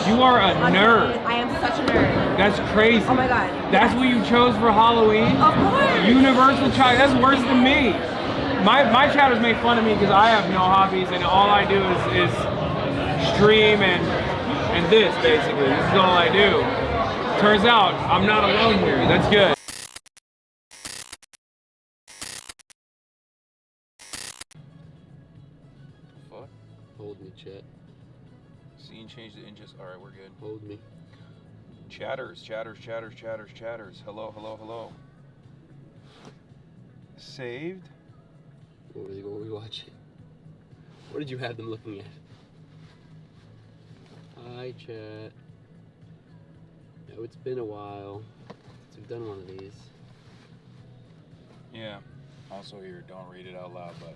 You are a nerd. I am such a nerd. That's crazy. Oh my god. That's what you chose for Halloween? Of course. Universal child. That's worse than me. My chatters make fun of me because I have no hobbies and all I do is stream and this basically. This is all I do. Turns out I'm not alone here. That's good. Fuck. Hold me, chat. Scene change the inches. All right, we're good. Hold me. Chatters. Hello. Saved. What were we watching? What did you have them looking at? Hi, chat. No, it's been a while since we've done one of these. Yeah. Also here, don't read it out loud, but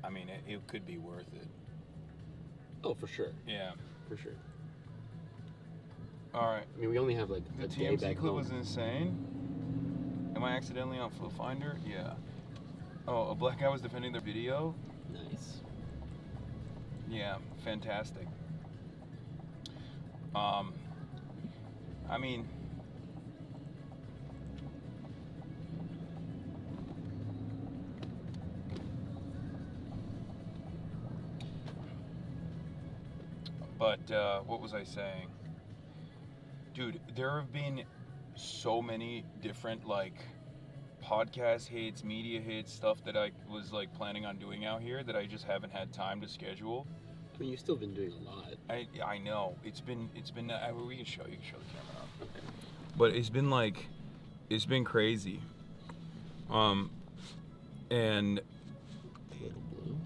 I mean, it could be worth it. Oh, for sure. Yeah. For sure. All right. I mean, we only have like The a day TMZ back clip home. was insane. Am I accidentally on Flow Finder? Yeah. Oh, a black guy was defending their video? Nice. Yeah, fantastic. I mean, but what was I saying? Dude, there have been so many different like podcast hits, media hits, stuff that I was like planning on doing out here that I just haven't had time to schedule. I mean, you've still been doing a lot. I know it's been we can show you can show the camera up. Okay. But it's been crazy. And A little blue.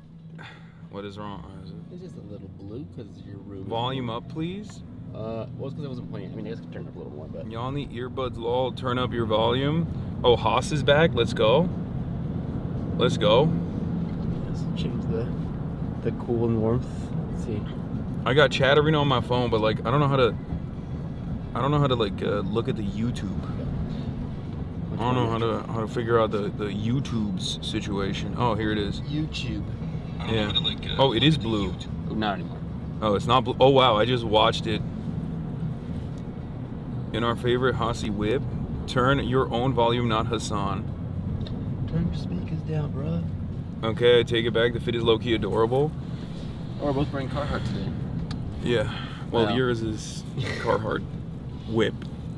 what is wrong? It's just a little blue because your room. Volume up, please. Well, it's because I wasn't playing. I mean, I guess I could turn it up a little more, but. Y'all need earbuds. Lol. Turn up your volume. Oh, Haas is back. Let's go. Let's go. Let's change the cool and warmth. Let's see. I got Chatterino on my phone, but like I don't know how to like look at the YouTube. I don't know how to figure out the YouTube's situation. Oh, here it is. YouTube. Yeah. Oh, it is blue. Oh, not anymore. Oh, it's not blue. Oh wow, I just watched it. In our favorite Hasi whip, turn your own volume, not Hasan. Turn your speakers down, bro. Okay, I take it back. The fit is low-key adorable. Oh, we're both wearing Carhartt today. Yeah. Well, Wow. yours is Carhartt whip.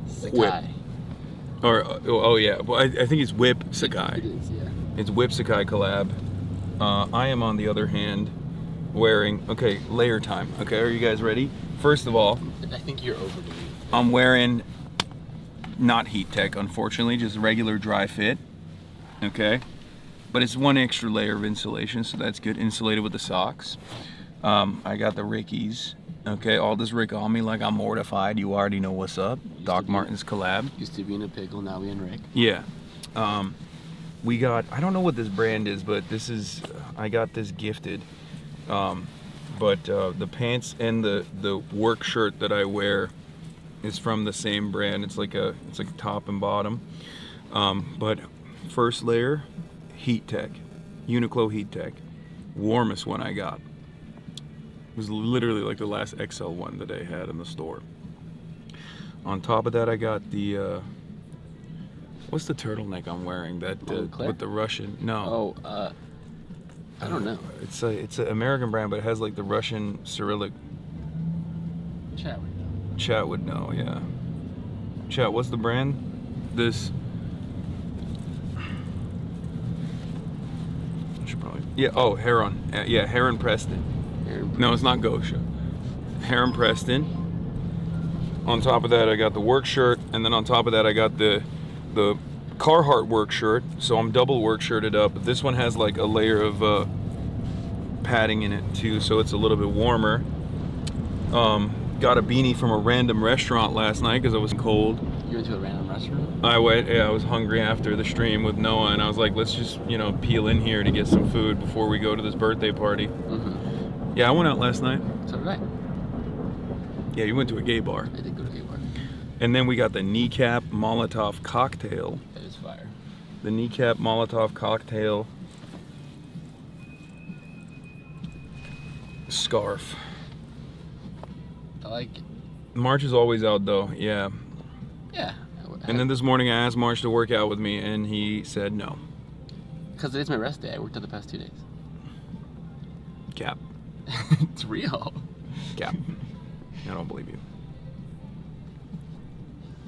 Sakai. Or oh yeah, well I think it's Whip Sakai. It is, yeah. It's Whip Sakai collab. I am on the other hand wearing layer time. Okay, are you guys ready? First of all, I think you're overdoing it. I'm wearing not heat tech, unfortunately, just regular dry fit. Okay, but it's one extra layer of insulation, so that's good. Insulated with the socks. I got the Rickies. Okay, all this Rick on me like I'm mortified. You already know what's up. Doc Martens collab. Used to be in a pickle, now we in Rick. Yeah. We got, I don't know what this brand is, but this is, I got this gifted. But the pants and the work shirt that I wear is from the same brand. It's like a top and bottom. But first layer, Heat Tech, Uniqlo Heat Tech, warmest one I got. It was literally like the last XL one that I had in the store. On top of that, I got the what's the turtleneck I'm wearing? That with the Russian. No. Oh, I don't know. It's an American brand, but it has like the Russian Cyrillic. Chat would know. Chat would know, yeah. Chat, what's the brand? This. I should probably. Yeah. Oh, Heron. Yeah, Heron Preston. No, it's not Gosha. Heron Preston. On top of that, I got the work shirt, and then on top of that, I got the Carhartt work shirt. So I'm double work shirted up. But this one has like a layer of padding in it too, so it's a little bit warmer. Got a beanie from a random restaurant last night because I was cold. You went to a random restaurant? I went. Yeah, I was hungry after the stream with Noah, and I was like, let's just peel in here to get some food before we go to this birthday party. Mm-hmm. Yeah, I went out last night. So did I. Yeah, you went to a gay bar. I did go to a gay bar. And then we got the Kneecap Molotov cocktail. That is fire. The Kneecap Molotov cocktail scarf. I like it. March is always out though, yeah. Yeah. And then this morning I asked March to work out with me and he said no. Because today's my rest day. I worked out the past 2 days. Cap. It's real. Cap. I don't believe you.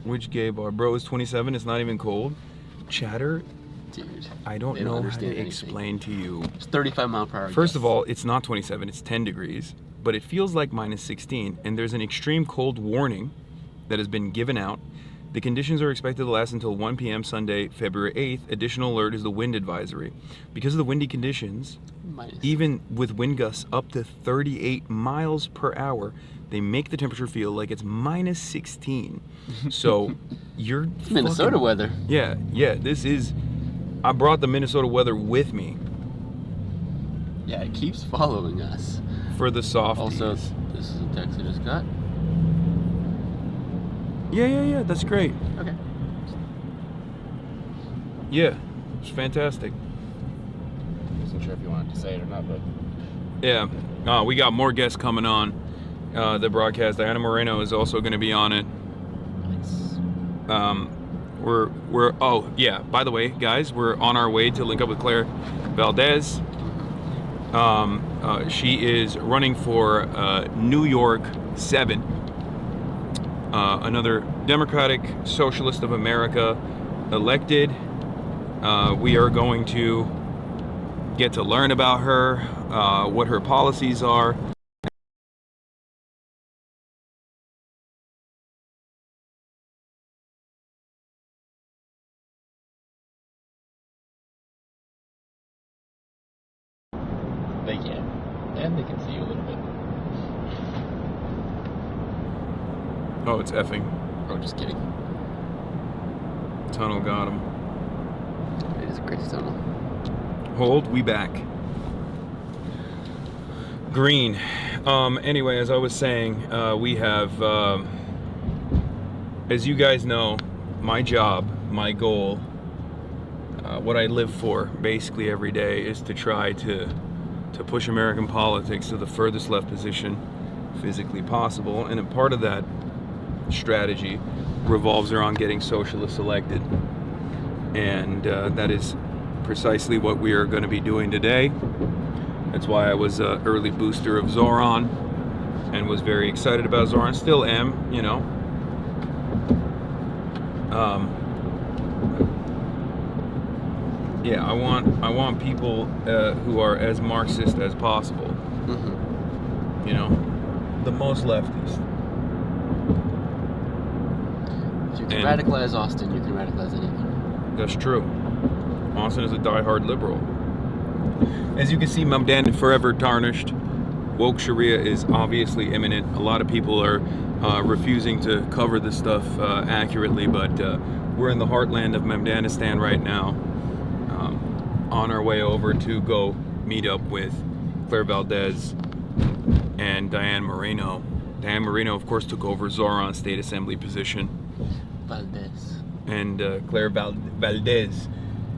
Which gay bar? Bro, it's 27, it's not even cold. Chatter? Dude. I don't they know how understand to anything. explain to you. It's 35 mile per hour. First of all, it's not 27, it's 10 degrees, but it feels like minus 16, and there's an extreme cold warning that has been given out. The conditions are expected to last until 1 p.m. Sunday, February 8th. Additional alert is the wind advisory. Because of the windy conditions, even with wind gusts up to 38 miles per hour, they make the temperature feel like it's minus 16. So you're it's Minnesota weather. Yeah, this is... I brought the Minnesota weather with me. Yeah, it keeps following us. For the softies. Also, this is a text I just got. Yeah, that's great. Okay. Yeah, it's fantastic. Wasn't sure if you wanted to say it or not, but... Yeah, we got more guests coming on the broadcast. Yiana Moreno is also going to be on it. Nice. We're oh yeah, by the way, guys, we're on our way to link up with Claire Valdez. She is running for New York 7, another Democratic Socialist of America elected. We are going to get to learn about her, what her policies are. They can. And they can see you a little bit. Oh, it's effing. Oh, just kidding. Tunnel got him. It is a great tunnel. Hold, we back. Green. Anyway, as I was saying, we have, as you guys know, my job, my goal, what I live for basically every day is to try to push American politics to the furthest left position physically possible. And a part of that strategy revolves around getting socialists elected. And that is precisely what we are going to be doing today. That's why I was an early booster of Zoran and was very excited about Zoran. Still am, you know. Yeah, I want people who are as Marxist as possible. Mm-hmm. You know, the most leftist. If you can radicalize Austin, you can radicalize anyone. That's true. Austin is a diehard liberal. As you can see, Mamdan forever tarnished. Woke Sharia is obviously imminent. A lot of people are refusing to cover this stuff accurately, but we're in the heartland of Mamdanistan right now. On our way over to go meet up with Claire Valdez and Yiana Moreno. Yiana Moreno, of course, took over Zoran's state assembly position. Valdez. And Claire Valdez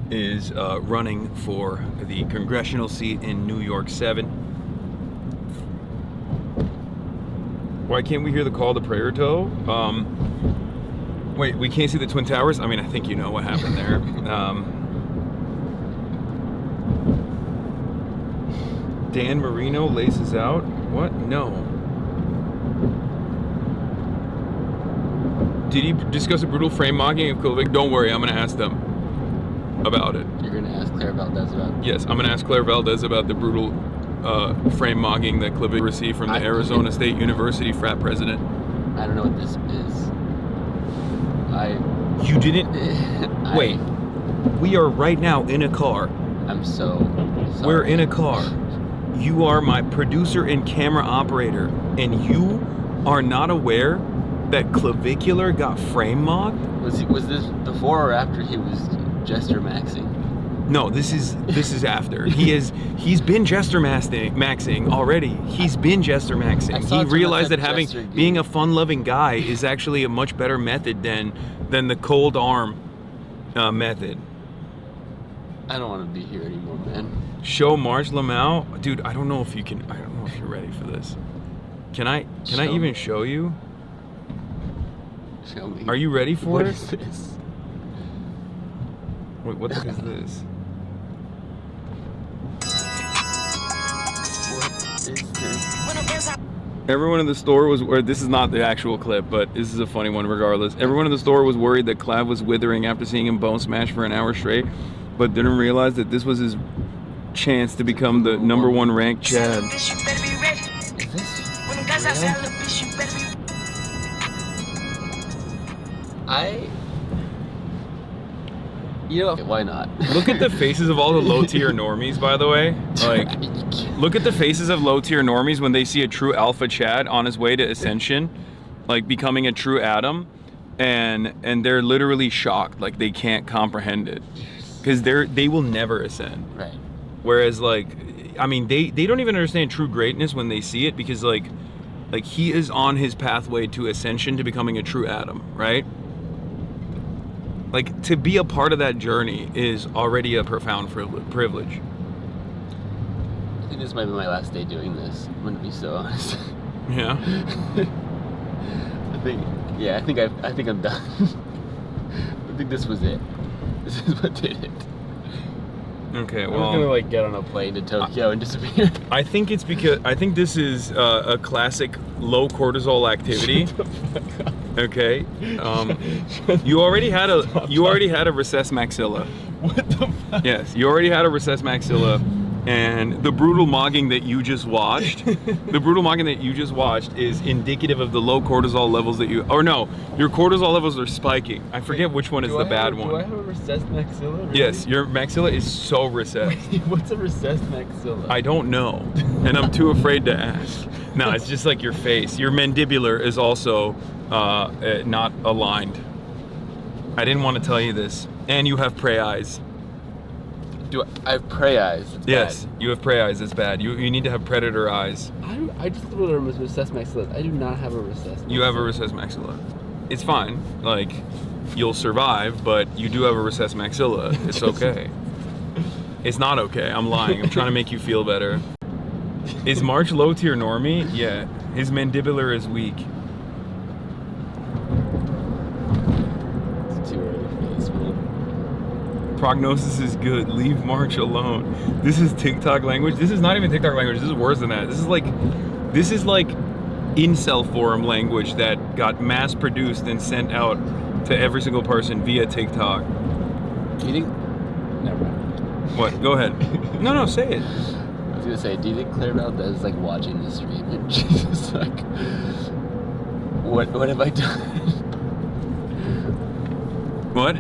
is running for the congressional seat in New York 7. Why can't we hear the call to prayer, Toe? Wait, we can't see the Twin Towers? I mean, I think you know what happened there. Dan Marino laces out? What? No. Did he discuss the brutal frame mocking of Kovic? Don't worry, I'm going to ask them about it. You're going to ask Claire Valdez about it? Yes, I'm going to ask Claire Valdez about the brutal frame mocking that Kovic received from the Arizona State University frat president. I don't know what this is. You didn't? Wait. We are right now in a car. I'm so sorry. We're in a car. You are my producer and camera operator, and you are not aware that Clavicular got frame mocked? Was this before or after he was Jester Maxing? No, this is after. He's been Jester Maxing already. He's been Jester Maxing. He realized that being a fun-loving guy is actually a much better method than the cold arm method. I don't want to be here anymore, man. Show Marge Lamau, dude. I don't know if you're ready for this. Can I Show even me. show you? Show me. Are you ready for What it? is this? Wait, what the heck is this? What is this? Everyone in the store was, or this is not the actual clip, but this is a funny one regardless. Everyone in the store was worried that Clav was withering after seeing him bone smash for an hour straight, but didn't realize that this was his chance to become the #1 ranked Chad. Is this you know, why not? Look at the faces of all the low tier normies, by the way. Like, look at the faces of low tier normies when they see a true alpha Chad on his way to ascension, like becoming a true Adam, and they're literally shocked, like they can't comprehend it, because they will never ascend. Right. Whereas, like, I mean, they don't even understand true greatness when they see it, because like he is on his pathway to ascension, to becoming a true Adam, right? Like, to be a part of that journey is already a profound privilege. I think this might be my last day doing this. I'm gonna be so honest. Yeah. I think I'm done. I think this was it. This is what did it. Okay, I'm just gonna like get on a plane to Tokyo and disappear. I think it's because I think this is a classic low cortisol activity. Okay. You already had a recessed maxilla. What the fuck? Yes, you already had a recessed maxilla, and the brutal mogging that you just watched, is indicative of the low cortisol levels that you. Or no, your cortisol levels are spiking. I forget which one is the bad one. Do I have a recessed maxilla? Really? Yes, your maxilla is so recessed. What's a recessed maxilla? I don't know, and I'm too afraid to ask. No, it's just like your face. Your mandibular is also not aligned. I didn't want to tell you this. And you have prey eyes. I have prey eyes? It's Yes, bad. you have prey eyes. It's bad. You need to have predator eyes. I just thought there was recessed maxilla. I do not have a recessed maxilla. You have a recessed maxilla. It's fine. Like, you'll survive, but you do have a recessed maxilla. It's okay. It's not okay. I'm lying. I'm trying to make you feel better. Is March low tier normie? Yeah. His mandibular is weak. It's too early for this one. Prognosis is good. Leave March alone. This is TikTok language. This is not even TikTok language. This is worse than that. This is like incel forum language that got mass produced and sent out to every single person via TikTok. Do you think? Never mind. What? Go ahead. No, say it. I was gonna say, do you think Claire Valdez is like watching the stream and she's just like, what have I done? What?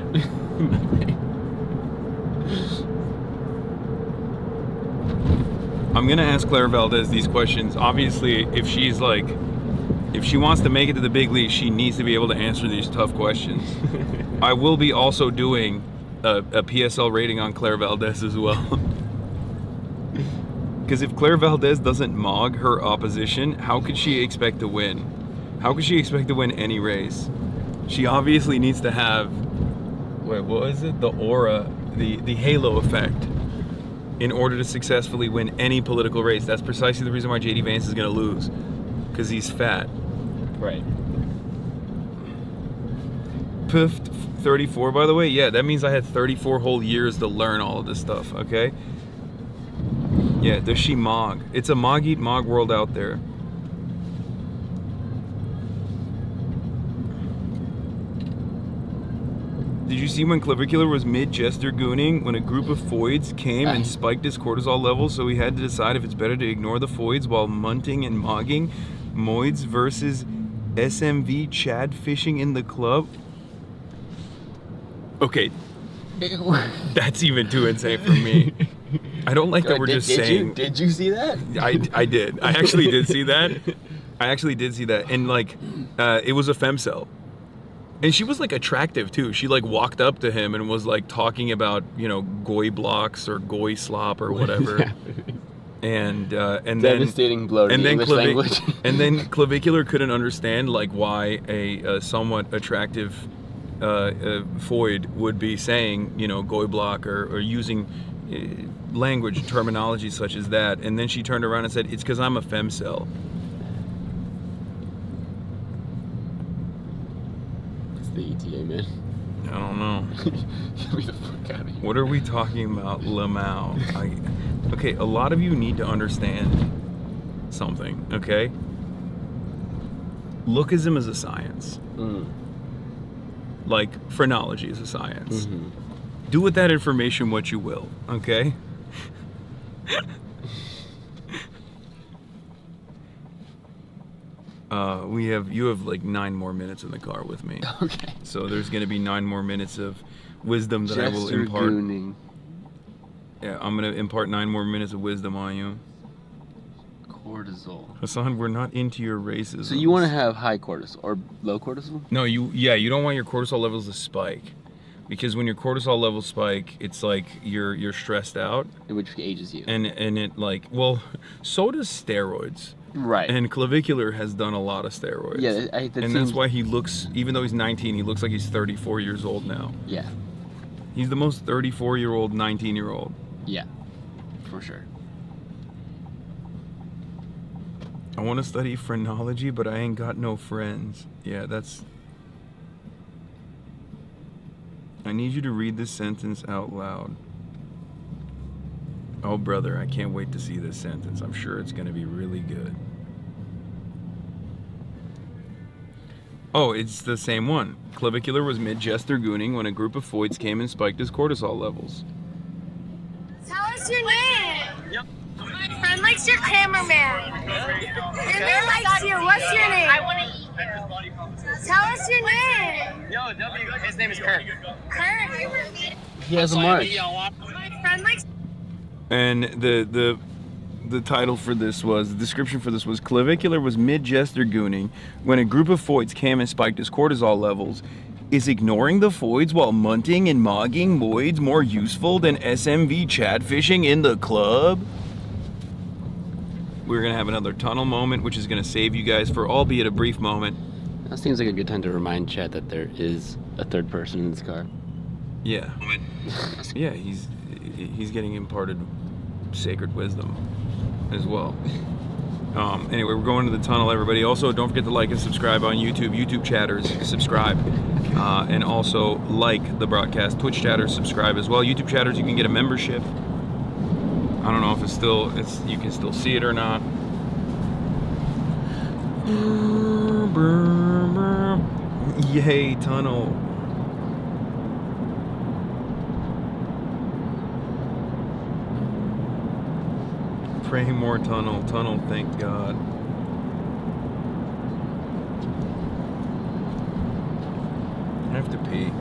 I'm gonna ask Claire Valdez these questions. Obviously, if she wants to make it to the big leagues, she needs to be able to answer these tough questions. I will be also doing a PSL rating on Claire Valdez as well. Because if Claire Valdez doesn't mog her opposition, how could she expect to win? How could she expect to win any race? She obviously needs to have, what is it? The aura, the halo effect, in order to successfully win any political race. That's precisely the reason why JD Vance is going to lose, because he's fat. Right. Piff 34, by the way. Yeah, that means I had 34 whole years to learn all of this stuff, okay? Yeah, does she mog? It's a mog eat mog world out there. Did you see when Clavicular was mid-jester gooning when a group of foids came and spiked his cortisol levels, so he had to decide if it's better to ignore the foids while munting and mogging? Moids versus SMV Chad fishing in the club? Okay, that's even too insane for me. I don't like that we're just saying. Did you see that? I did. I actually did see that. And like, it was a femcel. And she was like attractive too. She like walked up to him and was like talking about, goy blocks or goy slop or whatever. And Devastating blow to the English language. And then Clavicular couldn't understand like why a somewhat attractive foid would be saying, goy block or using language terminology such as that. And then she turned around and said, "It's because I'm a femcel." the ETA, man? I don't know. Get me the fuck out of here. What are we talking about, Lamau? Okay, a lot of you need to understand something, okay? Lookism is a science. Like, phrenology is a science. Do with that information what you will, okay? You have like 9 more minutes in the car with me. Okay. So there's gonna be 9 more minutes of wisdom that I will impart. Gooning. Yeah, I'm gonna impart 9 more minutes of wisdom on you. Cortisol. Hasan, we're not into your racism. So you want to have high cortisol or low cortisol? No, you don't want your cortisol levels to spike. Because when your cortisol levels spike, it's like you're stressed out. Which ages you. And it like, well, so does steroids. Right. And Clavicular has done a lot of steroids. Yeah, that's why he looks, even though he's 19, he looks like he's 34 years old now. Yeah. He's the most 34-year-old, 19-year-old. Yeah, for sure. I want to study phrenology, but I ain't got no friends. Yeah, that's... I need you to read this sentence out loud. Oh, brother, I can't wait to see this sentence. I'm sure it's going to be really good. Oh, it's the same one. Clavicular was mid-jester gooning when a group of foids came and spiked his cortisol levels. Tell us your name. Yep. My friend likes your cameraman. Your man likes you. What's your name? I want to eat you. Tell us your name. Yo, his name is Kurt. Kurt. He has a march. My friend likes. And the title for this was, the description for this was, Clavicular was mid-jester gooning when a group of foids came and spiked his cortisol levels. Is ignoring the foids while munting and mogging moids more useful than SMV chat fishing in the club? We're gonna have another tunnel moment, which is gonna save you guys for, albeit a brief moment. That seems like a good time to remind Chad that there is a third person in this car. Yeah. Yeah, he's getting imparted sacred wisdom as well. Anyway, we're going to the tunnel, everybody. Also, don't forget to like and subscribe on YouTube. YouTube chatters, subscribe. And also like the broadcast. Twitch chatters, subscribe as well. YouTube chatters, you can get a membership. I don't know if you can still see it or not. Yay, tunnel. Pray more tunnel. Tunnel, thank God. I have to pee.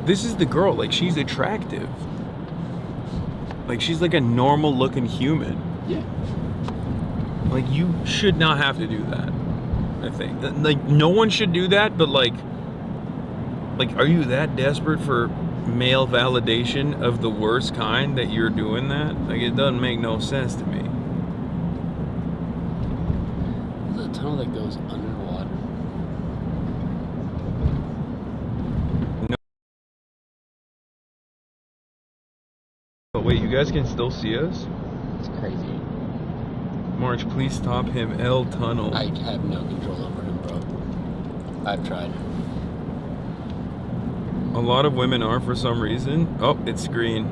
This is the girl, like, she's attractive. Like, she's like a normal looking human. Yeah. Like, you should not have to do that, I think. Like, no one should do that, but like, are you that desperate for male validation of the worst kind that you're doing that? Like, it doesn't make no sense to me. There's a tunnel that goes underwater. No. Oh, wait, you guys can still see us? It's crazy. March, please stop him. L tunnel. I have no control over him, bro. I've tried. A lot of women are for some reason. Oh, it's green.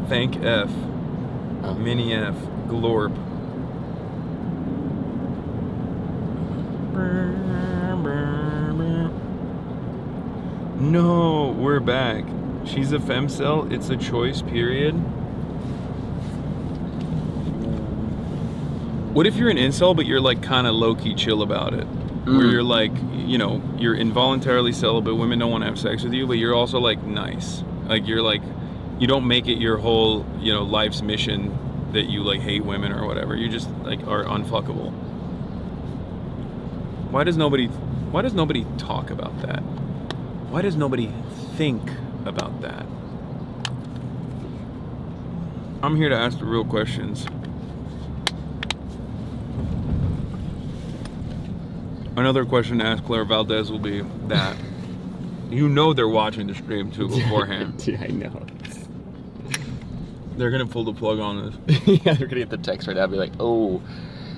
Thank F. Oh. Mini F. Glorp. No, we're back. She's a femcel. It's a choice, period. What if you're an incel, but you're like kind of low-key chill about it? Where you're like, you know, you're involuntarily celibate, women don't want to have sex with you, but you're also like nice. Like, you're like, you don't make it your whole, you know, life's mission that you like hate women or whatever. You just like are unfuckable. Why does nobody talk about that? Why does nobody think about that? I'm here to ask the real questions. Another question to ask Claire Valdez will be that. You know they're watching the stream too beforehand. Yeah, I know. They're gonna pull the plug on this. Yeah, they're gonna get the text right now and be like, oh,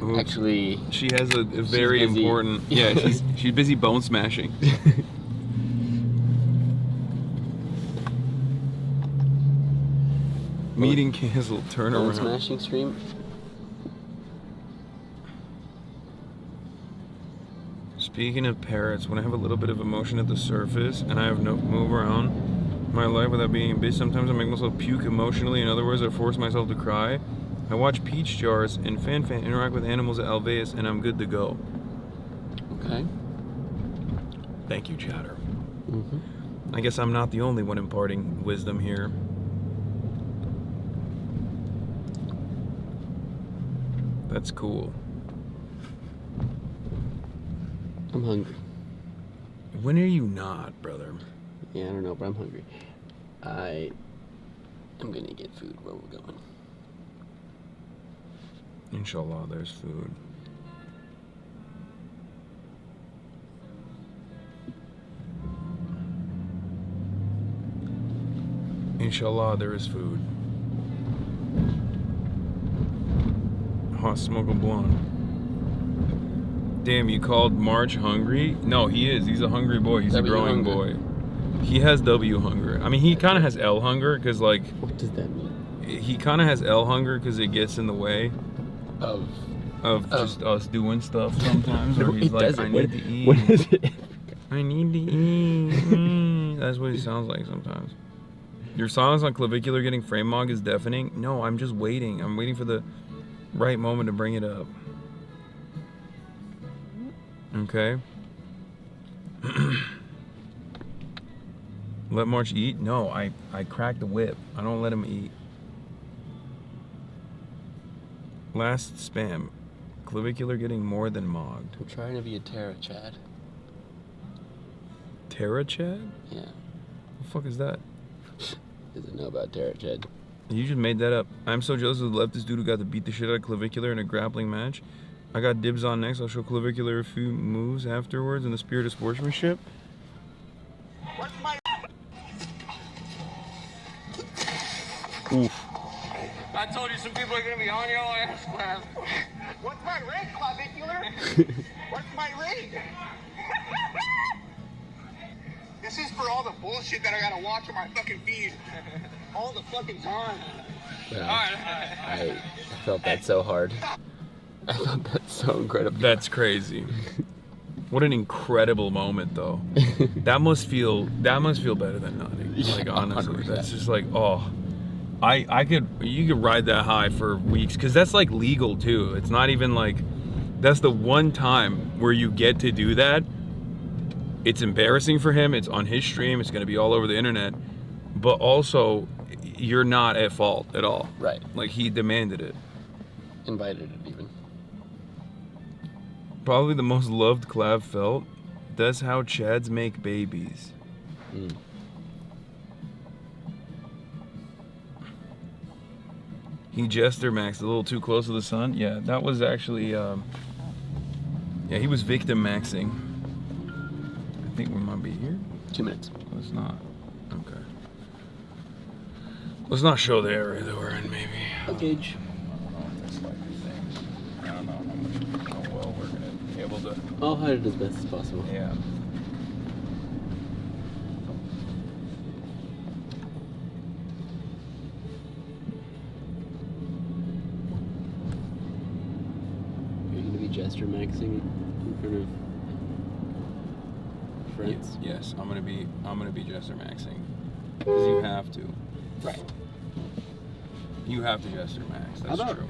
oops. Actually... She has a very important... Yeah, she's busy bone smashing. Meeting canceled, turn around. Bone smashing stream? Speaking of parrots, when I have a little bit of emotion at the surface and I have no move around my life without being a bitch, sometimes I make myself puke emotionally. In other words, I force myself to cry. I watch Peach Jars and Fan interact with animals at Alveus, and I'm good to go. Okay. Thank you, chatter. I guess I'm not the only one imparting wisdom here. That's cool. I'm hungry. When are you not, brother? Yeah, I don't know, but I'm hungry. I'm gonna get food where we're going. Inshallah, there's food. Inshallah, there is food. Hot smoke a blunt. Damn, you called March hungry? No, he is. He's a hungry boy. He's a growing boy. He has W hunger. I mean, he kind of has L hunger because, like... What does that mean? He kind of has L hunger because it gets in the way of just us doing stuff sometimes. Or he's like, I need to eat. What is it? I need to eat. That's what he sounds like sometimes. Your silence on clavicular getting frame mog is deafening. No, I'm just waiting. I'm waiting for the right moment to bring it up. Okay. Let March eat? No, I crack the whip. I don't let him eat. Last spam. Clavicular getting more than mogged. I'm trying to be a Terra Chad. Terra Chad? Yeah. What the fuck is that? Doesn't know about Terra Chad. You just made that up. I'm so jealous of the leftist dude who got to beat the shit out of Clavicular in a grappling match. I got dibs on next. I'll show Clavicular a few moves afterwards in the spirit of sportsmanship. What's my... Oof. I told you some people are gonna be on your ass, man. What's my rank, Clavicular? What's my rank? This is for all the bullshit that I gotta watch on my fucking feed. All the fucking time. Yeah. Alright. I felt that so hard. I felt that so incredible. That's crazy. What an incredible moment, though. That must feel better than nothing. Like, honestly, 100%. That's just like, oh, you could ride that high for weeks, because that's like legal too. It's not even like, that's the one time where you get to do that. It's embarrassing for him. It's on his stream. It's going to be all over the internet. But also, you're not at fault at all. Right. Like, he demanded it. Invited it even. Probably the most loved Clav felt. That's how Chads make babies. Mm. He jester maxed a little too close to the sun. Yeah, that was actually, yeah, he was victim maxing. I think we might be here. 2 minutes. Let's not. Okay. Let's not show the area that we're in, maybe. A gauge. I don't know how well we're gonna be able to. I'll hide it as best as possible. Yeah. Are you gonna be gesture maxing in front of friends? Yes, I'm gonna be gesture maxing. Because you have to. Right. You have to gesture max. That's true.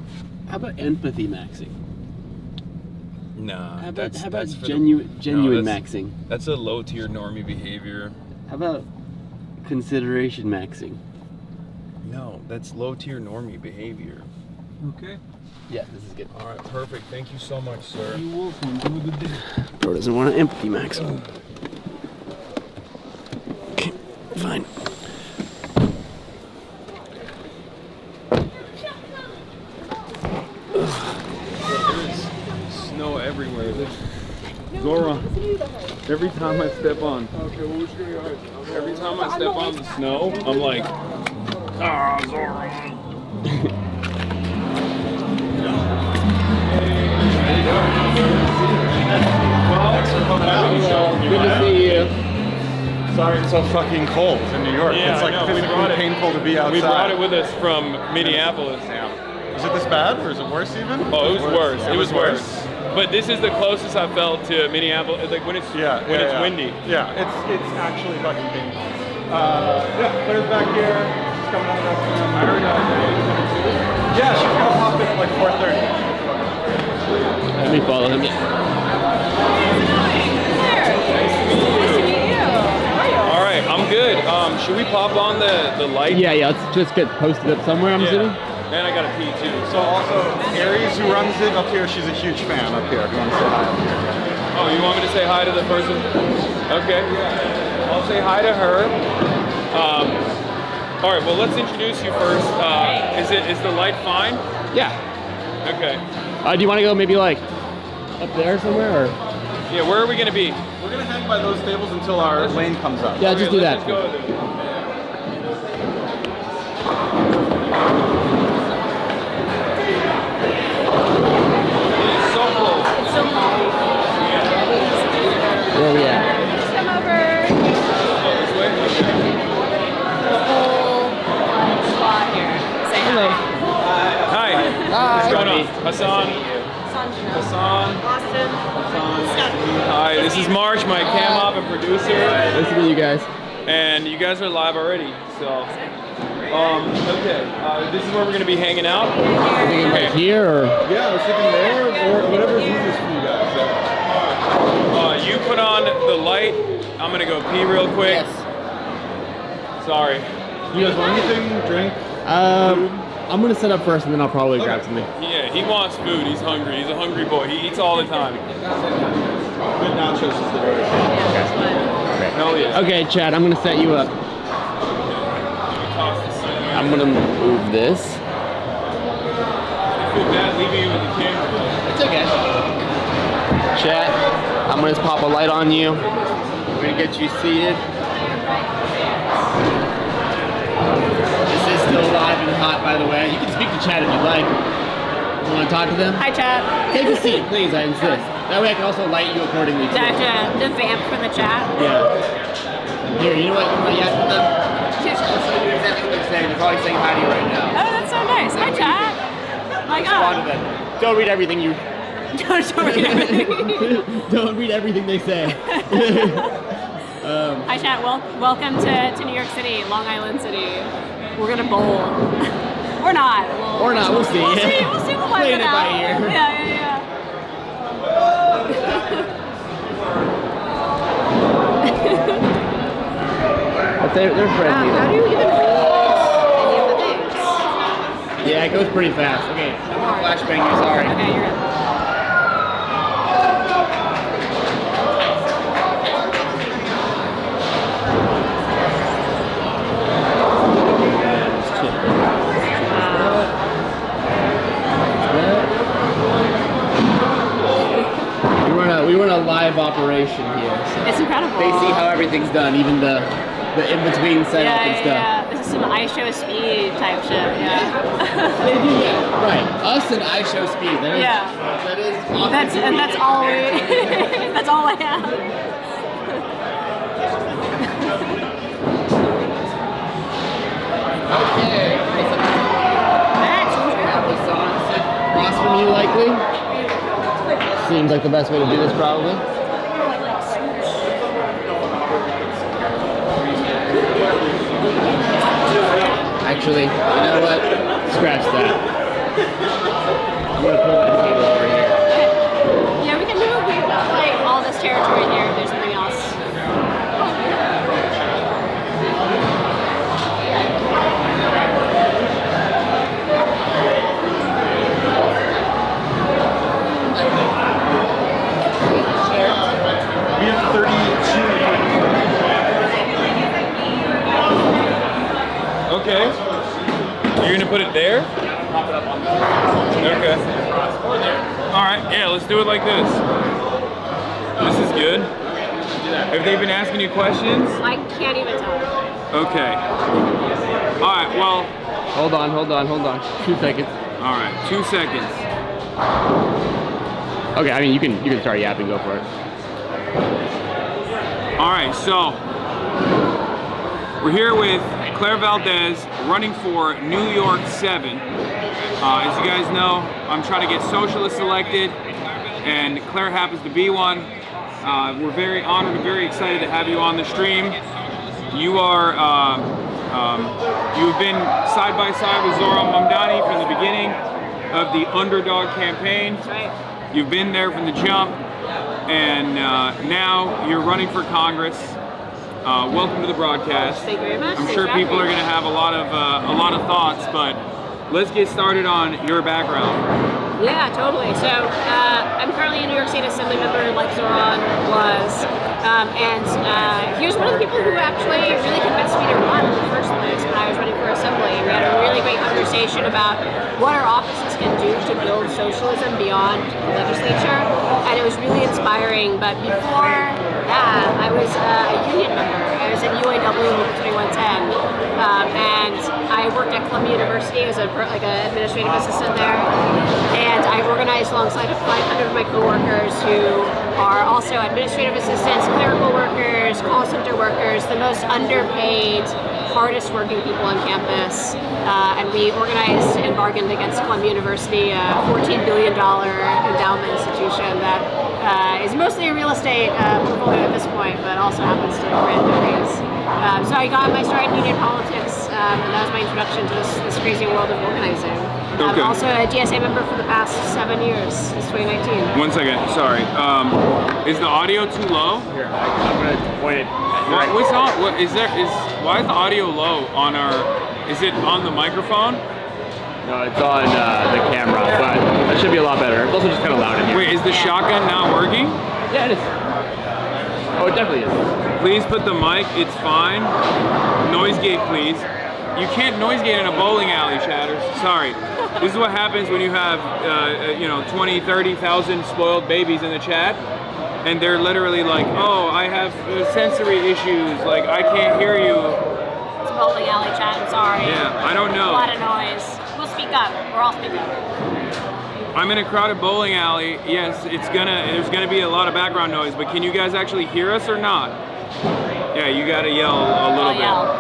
How about empathy maxing? Nah. How about that's genuine maxing? That's a low tier normie behavior. How about consideration maxing? No, that's low tier normie behavior. Okay. Yeah, this is good. All right, perfect. Thank you so much, sir. You're welcome. Have a good day. Bro doesn't want to empathy max. Okay, fine. Snow everywhere. Zora, every time I step on, every time I step on the snow, I'm like, ah, Zora. Good to see you. Sorry it's so fucking cold in New York. Yeah, it's like physically painful to be outside. We brought it with us from Minneapolis. Is it this bad or is it worse even? Oh, it was worse. Yeah, It was worse. But this is the closest I felt to Minneapolis, like when it's windy. Yeah, it's actually fucking painful. Yeah, Claire's back here. She's coming out of the restaurant. I heard yeah, she's gonna pop in at like 4:30. Let me follow him. All right, I'm good. Should we pop on the light? Yeah, let's just get posted up somewhere, I'm assuming. And I gotta pee too. So also, Aries, who runs it up here, she's a huge fan up here. If you want to say hi up here. Oh, you want me to say hi to the person? Okay. I'll say hi to her. All right, well, let's introduce you first. Is the light fine? Yeah. Okay. Do you want to go maybe like up there somewhere, or? Yeah, where are we gonna be? We're gonna hang by those tables until our lane comes up. Yeah, just do that. Let's go there. Where are we at? Just come over. This way? The whole squad here. Say hello. Hi. What's going on? Hasan. Hasan. Austin. Hi, this is March, my cam op and producer. Nice to meet you guys. And you guys are live already, so. Okay, this is where we're gonna be hanging out. Are we gonna be here, or? Yeah, I was thinking there or whatever's easiest for you guys. You put on the light. I'm gonna go pee real quick. Yes. Sorry. You guys want anything? Drink? I'm gonna set up first, and then I'll probably grab something. Yeah, he wants food. He's hungry. He's a hungry boy. He eats all the time. Good nachos is the word. Hell yeah. Okay, Chad, I'm gonna set you up. I'm gonna move this. Feel bad leaving you with the camera. It's okay. Chat, I'm gonna just pop a light on you. We're gonna get you seated. This is still live and hot, by the way. You can speak to Chad if you'd like. You wanna talk to them? Hi, Chad. Take a seat, please, I insist. That way I can also light you accordingly, too. The vamp for the chat. Yeah. Here, you know what? You have to them? I'll show you exactly what they're saying. They're probably saying hi to you right now. Oh, that's so nice. Hi, Chad. My Respond to God. them. Don't read everything you... Don't read everything. Don't read everything they say. Hi, Chat. Welcome to New York City, Long Island City. We're gonna bowl. We're not. Or not, we'll see. We'll see. We'll see. We'll find Playing it it by out. ear. Yeah. But they're friendly. How do you even read any of the things? Yeah, it goes pretty fast. Okay, I'm gonna flashbang you, sorry. Okay, you're good. We run a live operation here. So It's incredible. they see how everything's done, even the in-between setup and stuff. Yeah. This is some iShowSpeed type shit. Yeah. They do that. Right. Us and iShowSpeed. That is, Yeah. That is That's all we. That's all I have. Okay. Have Hasan sit across from you, likely. Seems like the best way to do this, probably. Actually, you know what? Scratch that. I'm gonna pull that table over here. Yeah, we can move. We've got like all this territory here. If there's something else. We have 32. Okay. You're gonna put it there? Pop it up on the Okay. or there. All right. Yeah, let's do it like this. This is good. Have they been asking you questions? I can't even tell. Okay. All right. Well. Hold on. 2 seconds. All right. 2 seconds. Okay, I mean you can start yapping. Go for it. All right. So we're here with Claire Valdez, running for New York 7. As you guys know, I'm trying to get Socialist elected, and Claire happens to be one. We're very honored and very excited to have you on the stream. You are, you've been side by side with Zohran Mamdani from the beginning of the Underdog campaign. That's right. You've been there from the jump, and now you're running for Congress. Welcome to the broadcast. Thank you very much. I'm sure people are going to have a lot of thoughts, but let's get started on your background. Yeah, totally. So I'm currently a New York State Assembly member, like Zohran was, and here's one of the people who actually really convinced me to run in the first place when I was running for Assembly. We had a really great conversation about what our offices can do to build socialism beyond the legislature, and it was really inspiring. But before that, I was a union member. I was at UAW Local 2110, and I worked at Columbia University as an administrative assistant there. And I organized alongside of 500 of my coworkers who are also administrative assistants, clerical workers, call center workers, the most underpaid, hardest working people on campus. And we organized and bargained against Columbia University, a $14 billion endowment institution that is mostly a real estate portfolio at this point, but also happens to grant degrees. So I got my start in union politics, and that was my introduction to this crazy world of organizing. Okay. I'm also a DSA member for the past 7 years, since 2019. 1 second, sorry. Is the audio too low? Here, I'm gonna point it. What's on? What is there? Why is the audio low on our? Is it on the microphone? No, it's on the camera, but that should be a lot better. It's also just kind of loud in here. Wait, is the shotgun not working? Yeah, it is. Oh, it definitely is. Please put the mic. It's fine. Noise gate, please. You can't noise gate in a bowling alley, chatters. Sorry. This is what happens when you have, 20, 30,000 spoiled babies in the chat, and they're literally like, oh, I have sensory issues, like I can't hear you. It's a bowling alley chat, I'm sorry. Yeah, I don't know. A lot of noise. We'll speak up. We're all speak up. I'm in a crowded bowling alley. Yes, there's gonna be a lot of background noise, but can you guys actually hear us or not? Yeah, you gotta yell a little bit. Yell.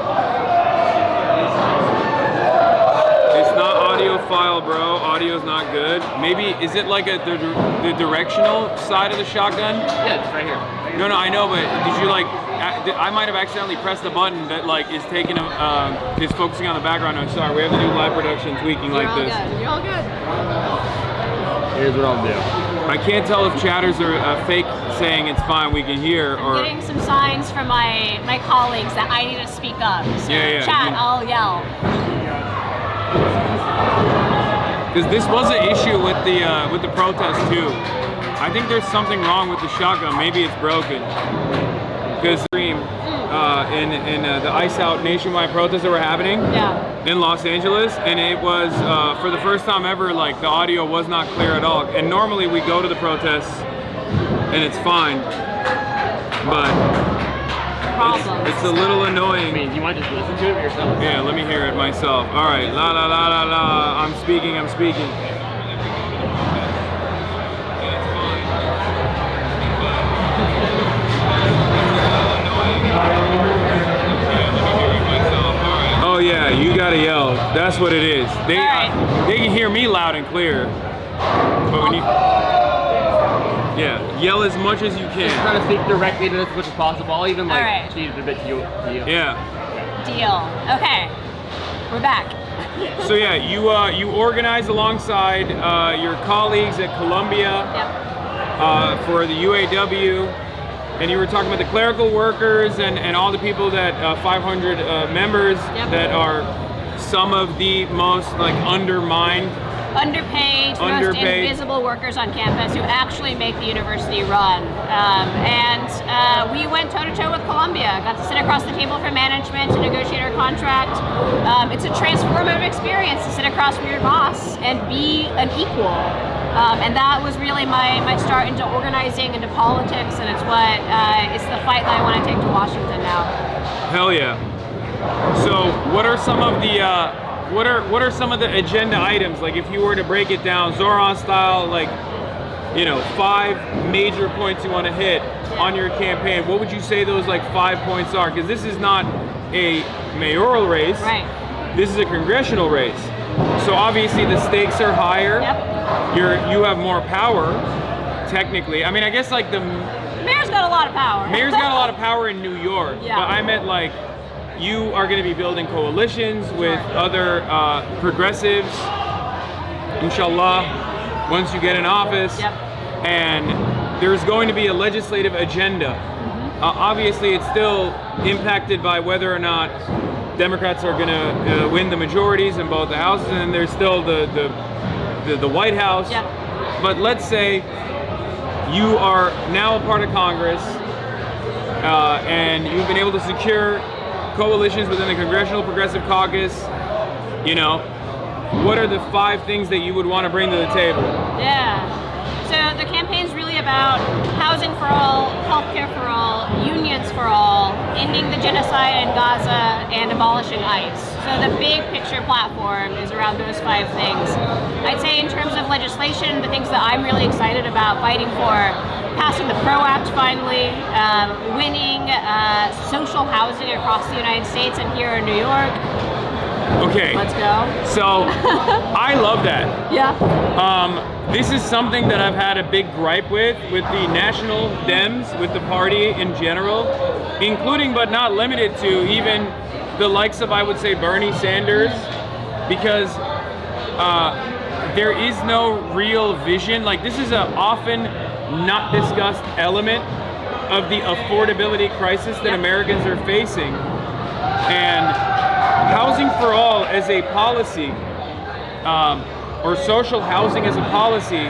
It's not audiophile, bro. Audio's not good. Maybe, is it like the directional side of the shotgun? Yeah, it's right here. No, I know, but did you I might have accidentally pressed the button that is taking is focusing on the background. I'm sorry, we have to do live production tweaking like this. You're all good. Here's what I'll do. I can't tell if chatters are fake saying it's fine, we can hear, or... I'm getting some signs from my colleagues that I need to speak up. So Yeah. chat, I'll yell. Because this was an issue with the protest too. I think there's something wrong with the shotgun. Maybe it's broken. Because in the Ice Out nationwide protests that were happening in Los Angeles, and it was for the first time ever, the audio was not clear at all. And normally we go to the protests and it's fine, but it's a little annoying. I mean, you want to just listen to it yourself? Yeah, let me hear it myself. All right, la la la la la. I'm speaking. Oh yeah, you gotta yell. That's what it is. They can hear me loud and clear, but when you yell as much as you can. Just try to speak directly to this as much as possible. I'll even cheat it a bit to you. Yeah. Deal. Okay, we're back. So yeah, you organize alongside your colleagues at Columbia for the UAW, and you were talking about the clerical workers and all the people that 500 members that are some of the most undermined, underpaid, most invisible workers on campus who actually make the university run. And we went toe-to-toe with Columbia, got to sit across the table from management to negotiate our contract. It's a transformative experience to sit across from your boss and be an equal. And that was really my start into organizing, into politics, and it's the fight that I want to take to Washington now. Hell yeah. So what are some of the what are some of the agenda items? Like if you were to break it down Zoran style, like, you know, 5 major points you want to hit on your campaign, what would you say those like 5 points are? Because this is not a mayoral race. Right. This is a congressional race. So obviously the stakes are higher. Yep. You have more power, technically. I mean, I guess like the Mayor's got a lot of power. Mayor's got a lot of power in New York. Yeah. But I meant like you are going to be building coalitions with other progressives, inshallah, once you get in office. Yep. And there's going to be a legislative agenda. Obviously, it's still impacted by whether or not Democrats are going to win the majorities in both the houses, and there's still the White House. Yep. But let's say you are now a part of Congress, and you've been able to secure coalitions within the Congressional Progressive Caucus. You know, what are the 5 things that you would want to bring to the table? Yeah. So the campaign's really about housing for all, healthcare for all, unions for all, ending the genocide in Gaza, and abolishing ICE. So the big picture platform is around those 5 things. I'd say in terms of legislation, the things that I'm really excited about fighting for: passing the PRO Act finally, winning social housing across the United States and here in New York. Okay. Let's go. So I love that. Yeah. This is something that I've had a big gripe with the national Dems, with the party in general, including but not limited to even the likes of, I would say, Bernie Sanders, because there is no real vision. Like, this is a often not discussed element of the affordability crisis that Americans are facing. And housing for all as a policy, or social housing as a policy,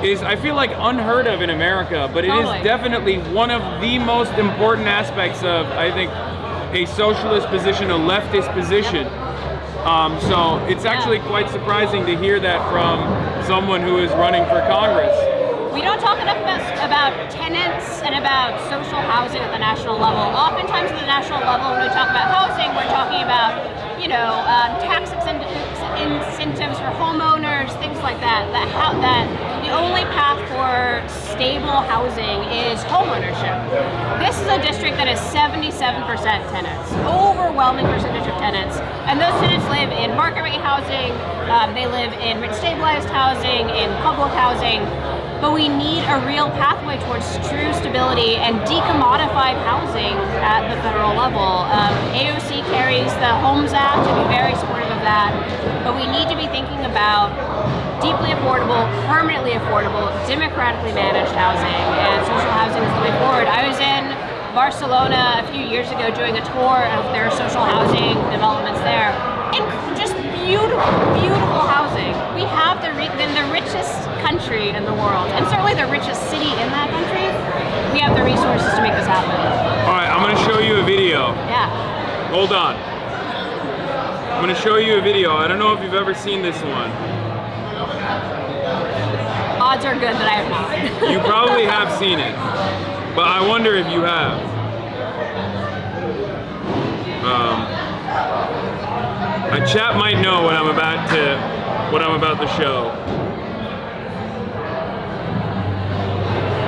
is, I feel like, unheard of in America, but it is definitely one of the most important aspects of, I think, a socialist position, a leftist position. So it's actually quite surprising to hear that from someone who is running for Congress. We don't talk enough about tenants and about social housing at the national level. Oftentimes at the national level, when we talk about housing, we're talking about, you know, tax incentives for homeowners, things like that. That the only path for stable housing is homeownership. This is a district that is 77% tenants, overwhelming percentage of tenants, and those tenants live in market rate housing. They live in rent stabilized housing, in public housing. But we need a real pathway towards true stability and decommodified housing at the federal level. AOC carries the Homes Act, to be very supportive of that. But we need to be thinking about deeply affordable, permanently affordable, democratically managed housing, and social housing is the way forward. I was in Barcelona a few years ago doing a tour of their social housing developments there. And just beautiful, beautiful housing. We have the richest country in the world, and certainly the richest city in that country. We have the resources to make this happen. All right, I'm going to show you a video. Yeah. Hold on. I'm going to show you a video. I don't know if you've ever seen this one. Odds are good that I have not. You probably have seen it, but I wonder if you have. A chat might know what I'm about to show.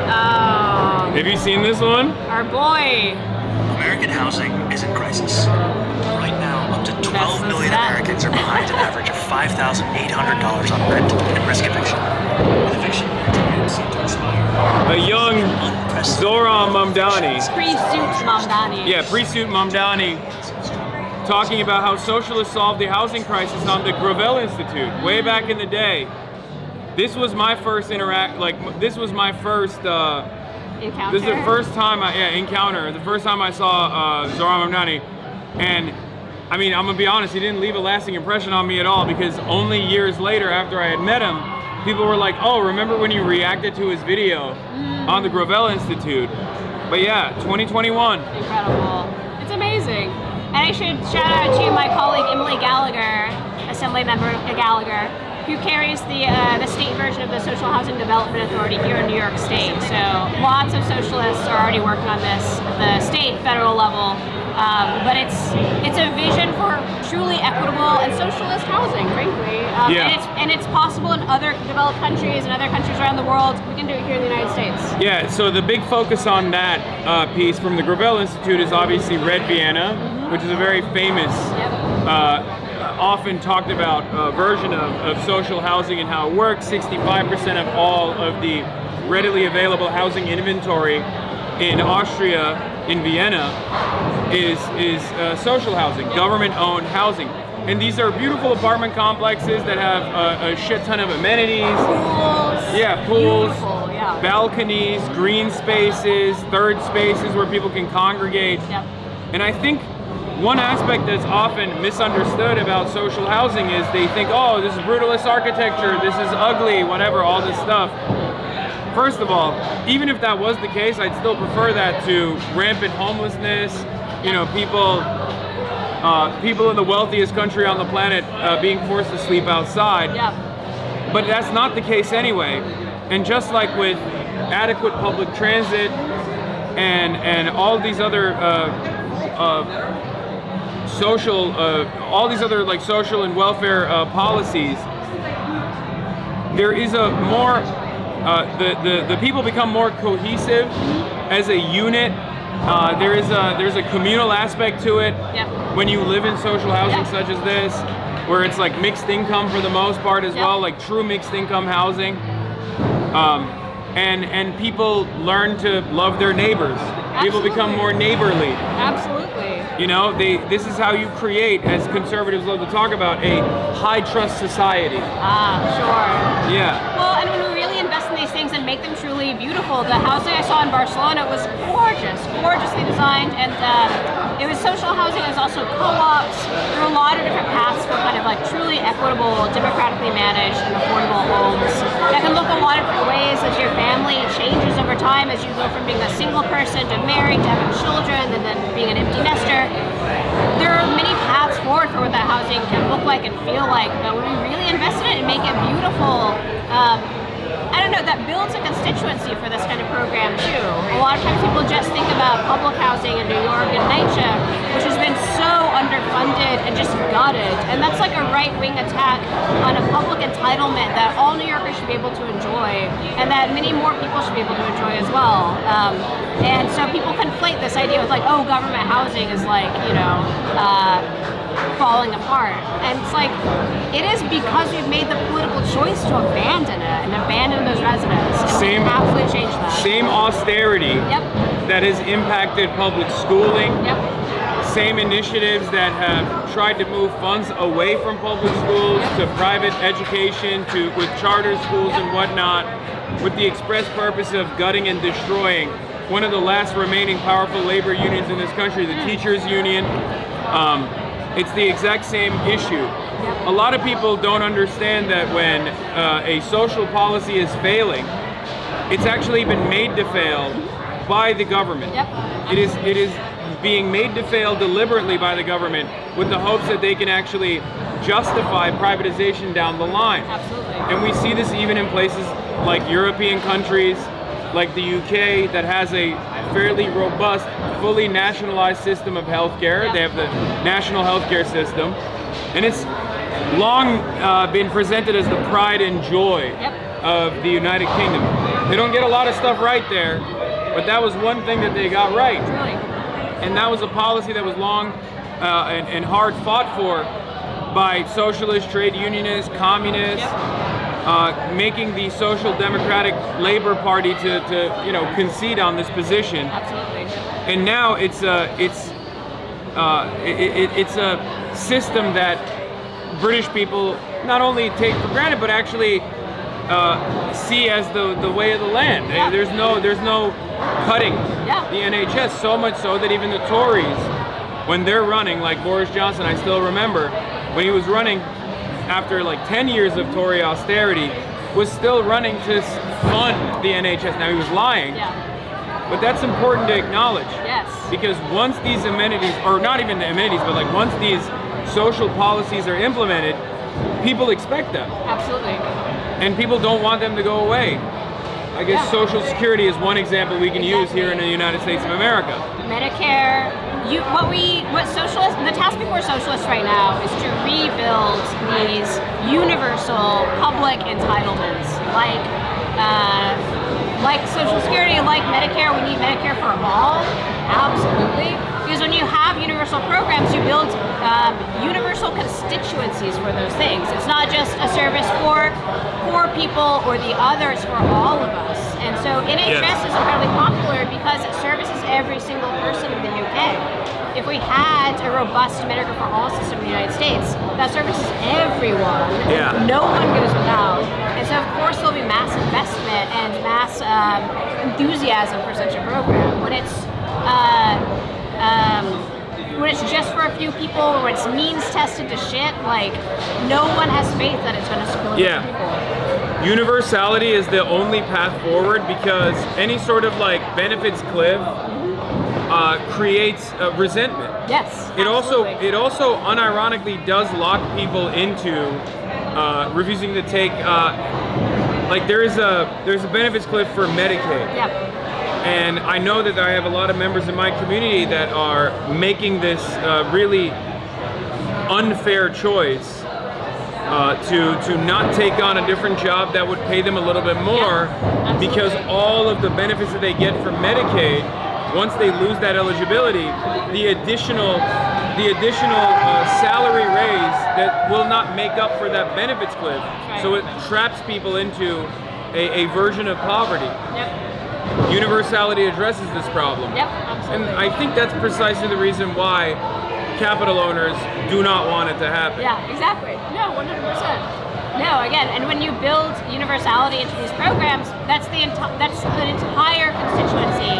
Oh. Have you seen this one? Our boy. American housing is in crisis. Right now, up to 12 million Americans are behind an average of $5,800 on rent and risk eviction. With eviction moratoriums seem to expire. A young Zoran Mamdani. Pre-suit Mamdani. Yeah, pre-suit Mamdani, talking about how socialists solved the housing crisis on the Gravel Institute way back in the day. This was my first this was my first encounter. This is the first time encounter. The first time I saw Zoran Mamdani, and I mean, I'm gonna be honest, he didn't leave a lasting impression on me at all, because only years later, after I had met him, people were like, "Oh, remember when you reacted to his video on the Gravel Institute?" But yeah, 2021. Incredible. It's amazing. And I should shout out to my colleague Emily Gallagher, Assemblymember Gallagher, who carries the state version of the Social Housing Development Authority here in New York State. So lots of socialists are already working on this at the state, federal level. But it's a vision for truly equitable and socialist housing, frankly. And it's possible in other developed countries and other countries around the world. We can do it here in the United States. Yeah, so the big focus on that piece from the Gravel Institute is obviously Red Vienna, which is a very famous, often talked about version of social housing and how it works. 65% of all of the readily available housing inventory in Austria, in Vienna, is social housing, government-owned housing. And these are beautiful apartment complexes that have a shit ton of amenities. Pools. Yeah, pools, Beautiful, yeah. balconies, green spaces, third spaces where people can congregate. Yep. And I think one aspect that's often misunderstood about social housing is they think, oh, this is brutalist architecture, this is ugly, whatever, all this stuff. First of all, even if that was the case, I'd still prefer that to rampant homelessness, you know, people in the wealthiest country on the planet being forced to sleep outside. Yeah. But that's not the case anyway. And just like with adequate public transit and all these other social and welfare policies, there is a more the people become more cohesive as a unit. There's a communal aspect to it. Yep. When you live in social housing Yep. such as this, where it's like mixed income for the most part as Yep. well, like true mixed income housing. And people learn to love their neighbors. People become more neighborly. Absolutely. You know, this is how you create, as conservatives love to talk about, a high trust society. Sure. Yeah. Well, and when we really invest in these things and make them truly beautiful, the housing I saw in Barcelona was gorgeous, gorgeously designed, and it was social housing. It was also co-ops. There were a lot of different paths for kind of like truly equitable, democratically managed, and affordable homes that can look a lot of different ways as your family changes over time, as you go from being a single person to married to having children and then being an empty nester. There are many paths forward for what that housing can look like and feel like, but when we really invest in it and make it beautiful, I don't know, that builds a constituency for this kind of program too. A lot of times people just think about public housing in New York and NYC, which has been so underfunded and just gutted. And that's like a right-wing attack on a public entitlement that all New Yorkers should be able to enjoy, and that many more people should be able to enjoy as well. And so people conflate this idea with like, oh, government housing is like, you know, falling apart. And it's like, it is because we've made the political choice to abandon it and abandon those residents. And we can absolutely change that. Same austerity that has impacted public schooling. Same initiatives that have tried to move funds away from public schools to private education, with charter schools and whatnot, with the express purpose of gutting and destroying one of the last remaining powerful labor unions in this country, the teachers union. It's the exact same issue. A lot of people don't understand that when a social policy is failing, it's actually been made to fail by the government. It is being made to fail deliberately by the government with the hopes that they can actually justify privatization down the line. Absolutely. And we see this even in places like European countries, like the UK, that has a fairly robust, fully nationalized system of healthcare. They have the national healthcare system, and it's long been presented as the pride and joy of the United Kingdom. They don't get a lot of stuff right there, but that was one thing that they got right. And that was a policy that was long and hard fought for by socialist, trade unionists, communists, making the Social Democratic Labor Party to concede on this position. Absolutely. And now it's a system that British people not only take for granted, but actually see as the way of the land. There's no cutting the NHS, so much so that even the Tories, when they're running, like Boris Johnson, I still remember when he was running after like 10 years of Tory austerity, was still running to fund the NHS. Now he was lying, but that's important to acknowledge. Because once these amenities, or not even the amenities, but like once these social policies are implemented, people expect them. Absolutely. And people don't want them to go away. I guess Social Security is one example we can use here in the United States of America. Medicare, the task before socialists right now is to rebuild these universal public entitlements, like Social Security, like Medicare. We need Medicare for all, absolutely. Because when you have universal programs, you build universal constituencies for those things. It's not just a service for poor people or the others, for all of us. And so NHS is incredibly popular because it services every single person in the UK. If we had a robust Medicare for all system in the United States, that services everyone. Yeah. No one goes without. And so of course there'll be mass investment and mass enthusiasm for such a program. When it's just for a few people, when it's means tested to shit, like no one has faith that it's going to spill over people. Universality is the only path forward because any sort of like benefits cliff creates resentment. Yes. It also unironically does lock people into refusing to take like there's a benefits cliff for Medicaid. Yep. And I know that I have a lot of members in my community that are making this really unfair choice to not take on a different job that would pay them a little bit more, because all of the benefits that they get from Medicaid, once they lose that eligibility, the additional salary raise that will not make up for that benefits cliff. Right. So it traps people into a version of poverty. Yep. Universality addresses this problem. Yep, absolutely. And I think that's precisely the reason why capital owners do not want it to happen. Yeah, exactly. No, 100%. No, again, and when you build universality into these programs, that's an entire constituency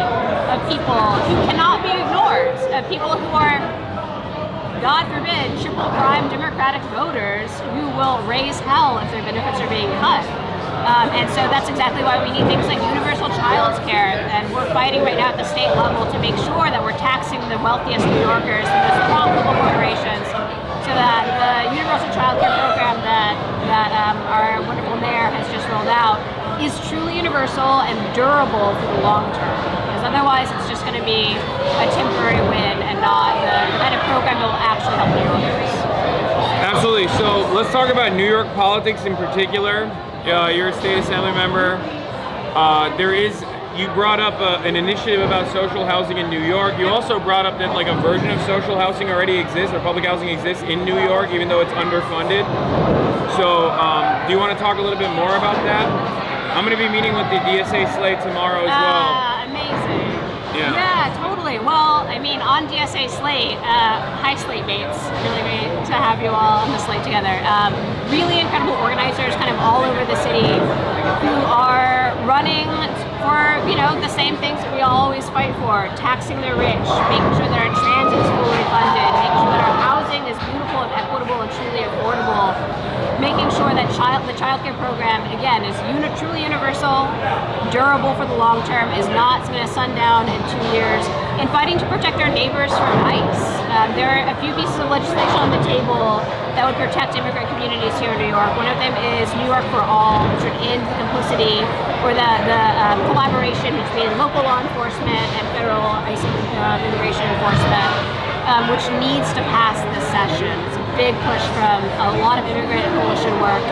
of people who cannot be ignored, of people who are, God forbid, triple prime Democratic voters who will raise hell if their benefits are being cut. And so that's exactly why we need things like universal child care, and we're fighting right now at the state level to make sure that we're taxing the wealthiest New Yorkers, the most profitable corporations, so that the universal child care program that our wonderful mayor has just rolled out is truly universal and durable for the long term. Because otherwise it's just going to be a temporary win and not the kind of program that will actually help New Yorkers. Absolutely. So let's talk about New York politics in particular. You're a state assembly member. You brought up an initiative about social housing in New York. You also brought up that like a version of social housing already exists, or public housing exists in New York, even though it's underfunded. So do you want to talk a little bit more about that? I'm going to be meeting with the DSA slate tomorrow as well. Amazing. Yeah, totally. Well, I mean, on DSA slate, hi slate mates, really great to have you all on the slate together. Really incredible organizers kind of all over the city who are running for, the same things that we always fight for: taxing the rich, making sure that our transit is fully funded, making sure that our housing is beautiful and equitable and truly affordable, making sure that the child care program, again, is truly universal, durable for the long term, is not going to sundown in 2 years, and fighting to protect our neighbors from ICE. There are a few pieces of legislation on the table that would protect immigrant communities here in New York. One of them is New York for All, which would end the complicity or the collaboration between local law enforcement and federal ICE immigration enforcement, which needs to pass this session. It's a big push from a lot of immigrant and coalition work,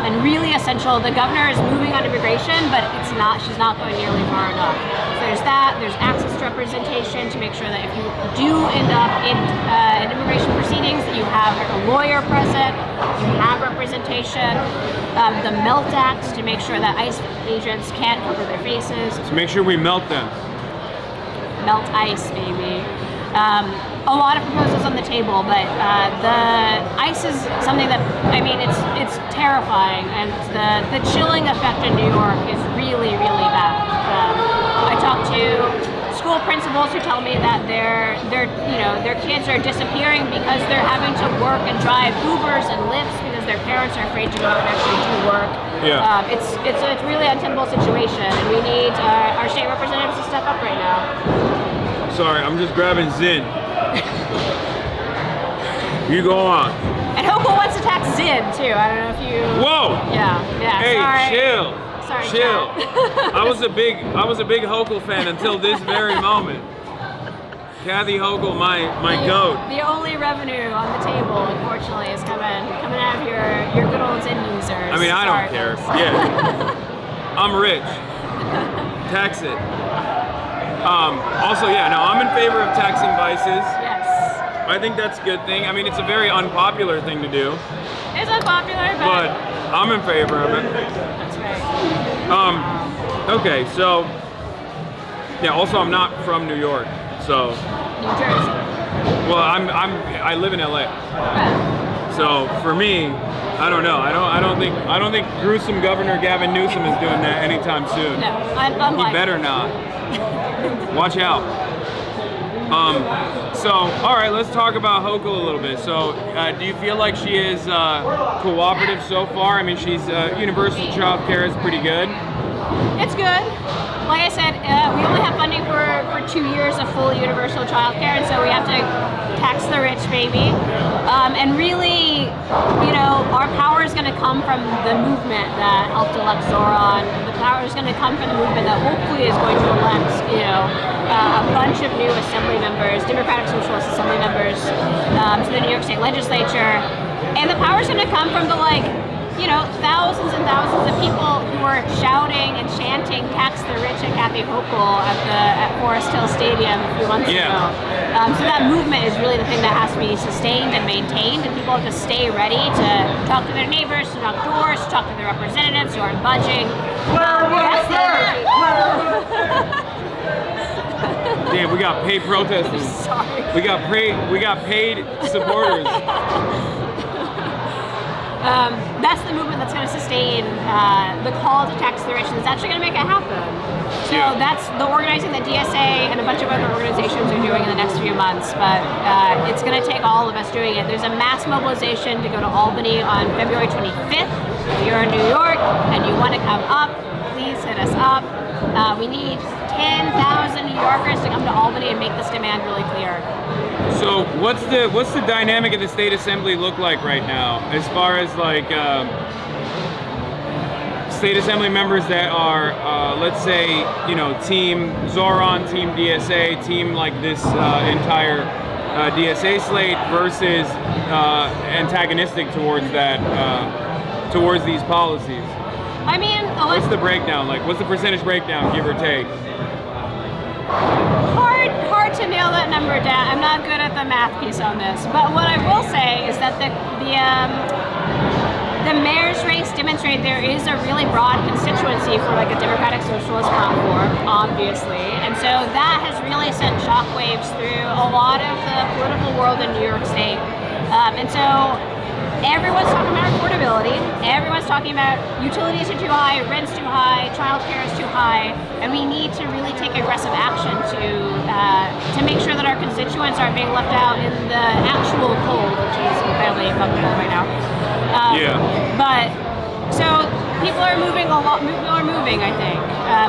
and really essential. The governor is moving on immigration, but she's not going nearly far enough. So there's that. There's access to representation to make sure that if you do end up in immigration proceedings, that you have a lawyer present, you have representation. The MELT Act to make sure that ICE agents can't cover their faces. To make sure we melt them. Melt ICE, baby. A lot of proposals on the table, but the ICE is something that, it's terrifying, and the chilling effect in New York is really, really bad. I talked to school principals who tell me that their kids are disappearing because they're having to work and drive Ubers and Lyfts because their parents are afraid to go out and actually do work. Yeah. It's a really untenable situation, and we need our state representatives to step up right now. Sorry, I'm just grabbing Zin. You go on. And Hochul wants to tax Zin too. I don't know if you. Whoa. Yeah. Hey, sorry. chill. Sorry, chill. I was a big Hochul fan until this very moment. Kathy Hochul, my goat. The only revenue on the table, unfortunately, is coming out of your good old Zen users. I mean, I don't care. Yeah. I'm rich. Tax it. Also, yeah, no, I'm in favor of taxing vices. Yes. I think that's a good thing. I mean, it's a very unpopular thing to do. It's unpopular, but I'm in favor of it. That's right. Okay, so yeah. Also, I'm not from New York, so. New Jersey. Well, I live in LA. So for me, I don't know. I don't think gruesome Governor Gavin Newsom is doing that anytime soon. No, he better not. Watch out. So, all right, let's talk about Hochul a little bit. So, do you feel like she is cooperative so far? I mean, she's universal child care is pretty good. It's good. Like I said, we only have funding for 2 years of full universal child care, and so we have to tax the rich, baby. And really, you know, our power is going to come from the movement that helped elect Zoran. The power is going to come from the movement that hopefully is going to elect, you know, a bunch of new assembly members, Democratic Socialist assembly members, to the New York State Legislature. And the power is going to come from the, like, you know, thousands and thousands of people who are shouting and chanting "Tax the Rich" at Kathy Hochul at Forest Hill Stadium a few months ago. So that movement is really the thing that has to be sustained and maintained, and people have to stay ready to talk to their neighbors, to knock doors, to talk to their representatives who aren't budging. Damn, we got paid protesters. Sorry. We got paid supporters. That's the movement that's going to sustain the call to tax the rich, and it's actually going to make it happen. So that's the organizing that DSA and a bunch of other organizations are doing in the next few months, but it's going to take all of us doing it. There's a mass mobilization to go to Albany on February 25th. If you're in New York and you want to come up, please hit us up. We need 10,000 New Yorkers to come to Albany and make this demand really clear. So what's the dynamic of the state assembly look like right now, as far as like state assembly members that are, let's say, you know, team Zoran, team DSA, team like this entire DSA slate versus antagonistic towards that, towards these policies? I mean, what's the breakdown like? What's the percentage breakdown, give or take? Hard to nail that number down. I'm not good at the math piece on this, but what I will say is that the mayor's race demonstrated there is a really broad constituency for like a Democratic Socialist platform, obviously, and so that has really sent shockwaves through a lot of the political world in New York State, and so everyone's talking about affordability, everyone's talking about utilities are too high, rent's too high, childcare is too high, and we need to really take aggressive action to make sure that our constituents aren't being left out in the actual cold, which is incredibly uncomfortable right now. But so people are moving a lot. People are moving, I think.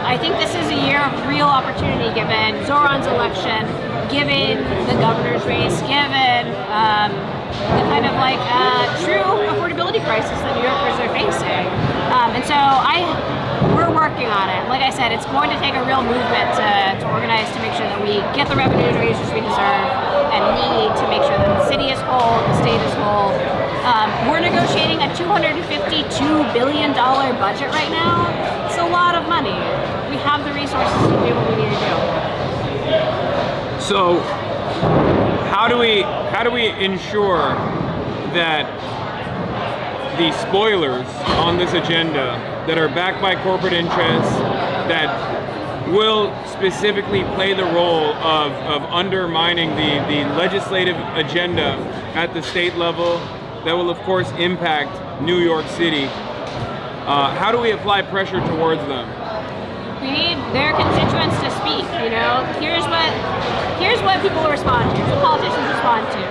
I think this is a year of real opportunity, given Zoran's election, given the governor's race, given the kind of like true affordability crisis that New Yorkers are facing. And so we're working on it. Like I said, it's going to take a real movement to organize to make sure that we get the revenue raises we deserve and need to make sure that the city is whole, the state is whole. We're negotiating a $252 billion budget right now. It's a lot of money. We have the resources to do what we need to do. So how do we ensure that the spoilers on this agenda that are backed by corporate interests, that will specifically play the role of undermining the legislative agenda at the state level, that will of course impact New York City, how do we apply pressure towards them? We need their constituents to speak, you know. Here's what people respond to, here's what politicians respond to.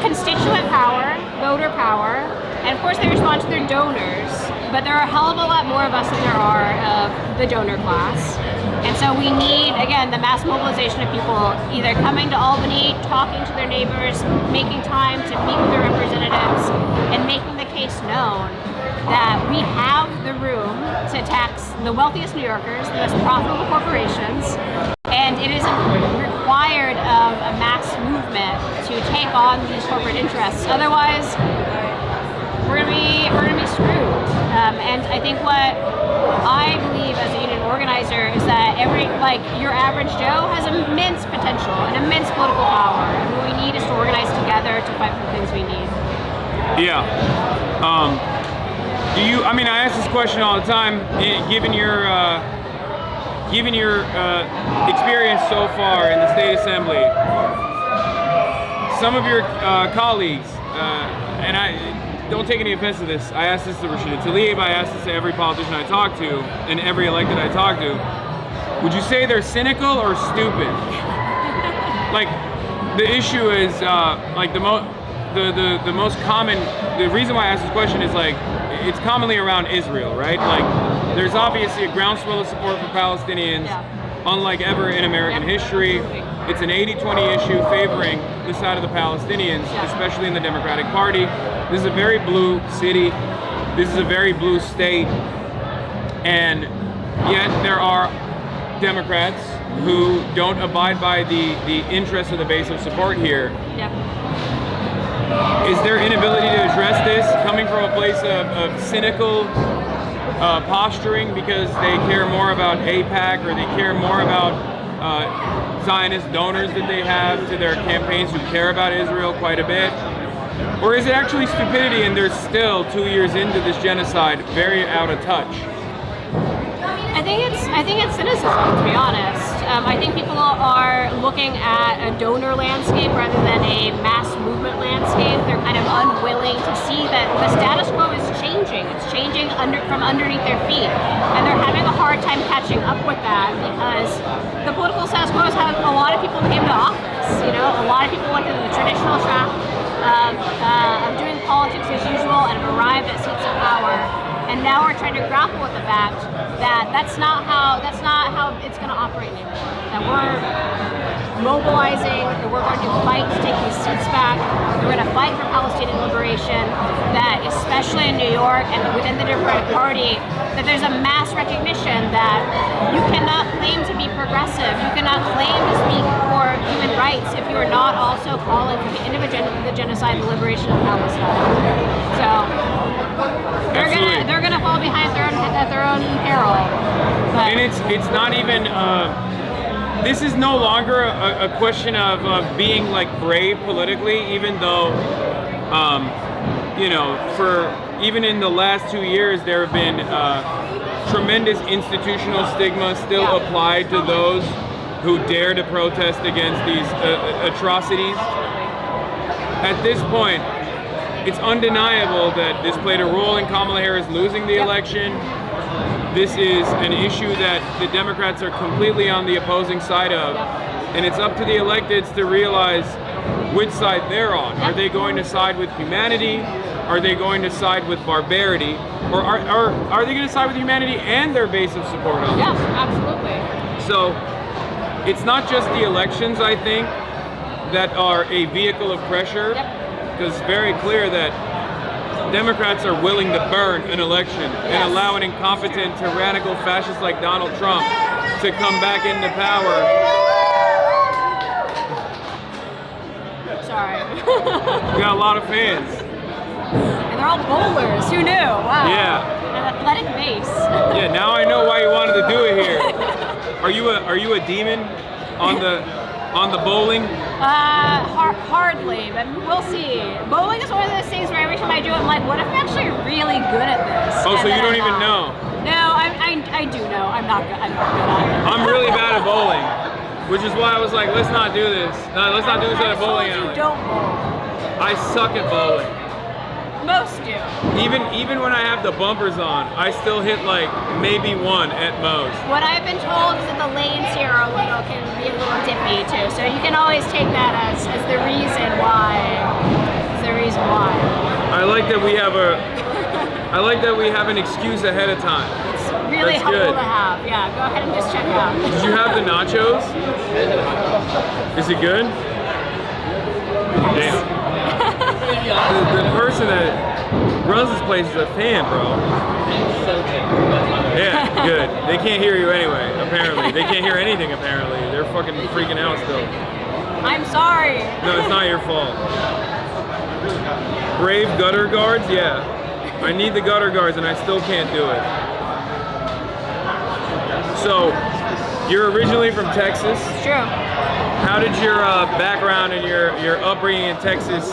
Constituent power, voter power, and of course they respond to their donors, but there are a hell of a lot more of us than there are of the donor class. And so we need, again, the mass mobilization of people either coming to Albany, talking to their neighbors, making time to meet with their representatives, and making the case known that we have the room to tax the wealthiest New Yorkers, the most profitable corporations, and and it is required of a mass movement to take on these corporate interests. Otherwise, we're gonna be screwed. And I think what I believe as a union organizer is that your average Joe has immense potential and immense political power, and what we need is to organize together to fight for the things we need. Yeah. I mean, I ask this question all the time, given your experience so far in the state assembly. Some of your colleagues, and I don't take any offense to this, I asked this to Rashida Tlaib, I asked this to every politician I talk to, and every elected I talk to. Would you say they're cynical or stupid? Like, the issue is, like, the most common, the reason why I ask this question is, like, it's commonly around Israel, right? Like, there's obviously a groundswell of support for Palestinians, unlike ever in American history. It's an 80-20 issue favoring the side of the Palestinians, especially in the Democratic Party. This is a very blue city. This is a very blue state. And yet there are Democrats who don't abide by the interests of the base of support here. Is their inability to address this coming from a place of cynical posturing because they care more about AIPAC, or they care more about Zionist donors that they have to their campaigns who care about Israel quite a bit? Or is it actually stupidity and they're still 2 years into this genocide very out of touch? I think it's cynicism, to be honest. I think people are looking at a donor landscape rather than a mass movement landscape. They're kind of unwilling to see that the status quo is changing. It's changing from underneath their feet. And they're having a hard time catching up with that because the political status quo has had a lot of people came to office. You know, a lot of people went to the traditional track of doing politics as usual and have arrived at seats of power. And now we're trying to grapple with the fact that that's not how it's going to operate anymore. That we're mobilizing, that we're going to fight to take these seats back. We're going to fight for Palestinian liberation. That especially in New York and within the Democratic Party, that there's a mass recognition that you cannot claim to be progressive. You cannot claim to speak for human rights if you are not also calling for the end of the genocide and the liberation of Palestine. So they're gonna fall behind at their own peril. But. And it's not even. This is no longer a question of being like brave politically, even though, you know, even in the last 2 years there have been tremendous institutional stigma still applied to those who dare to protest against these atrocities. At this point, it's undeniable that this played a role in Kamala Harris losing the election. This is an issue that the Democrats are completely on the opposing side of, and it's up to the electeds to realize which side they're on. Are they going to side with humanity? Are they going to side with barbarity? Or are they going to side with humanity and their base of support on it? Yes, absolutely. So it's not just the elections, I think, that are a vehicle of pressure, because it's very clear that Democrats are willing to burn an election and allow an incompetent, tyrannical fascist like Donald Trump to come back into power. Sorry. We got a lot of fans. And they're all bowlers. Who knew? Wow. Yeah. An athletic base. Yeah. Now I know why you wanted to do it here. Are you a demon on the bowling? Hardly, but we'll see. Bowling is one of those things where every time I do it, I'm like, what if I'm actually really good at this? Oh, so you don't even know? No, I do know. I'm not good at it. I'm really bad at bowling, which is why I was like, let's not do this. Let's not do this at a bowling alley. Don't bowl. I suck at bowling. Most do. Even when I have the bumpers on, I still hit like maybe one at most. What I've been told is that the lanes here can be a little dippy too, so you can always take that as the reason why. I like that we have an excuse ahead of time. It's really helpful to have. Yeah, go ahead and just check it out. Did you have the nachos? Is it good? Damn. The person that runs this place is a fan, bro. Yeah, good. They can't hear you anyway, apparently. They can't hear anything, apparently. They're fucking freaking out still. I'm sorry. No, it's not your fault. Brave gutter guards? Yeah. I need the gutter guards and I still can't do it. So, you're originally from Texas? True. How did your background and your upbringing in Texas,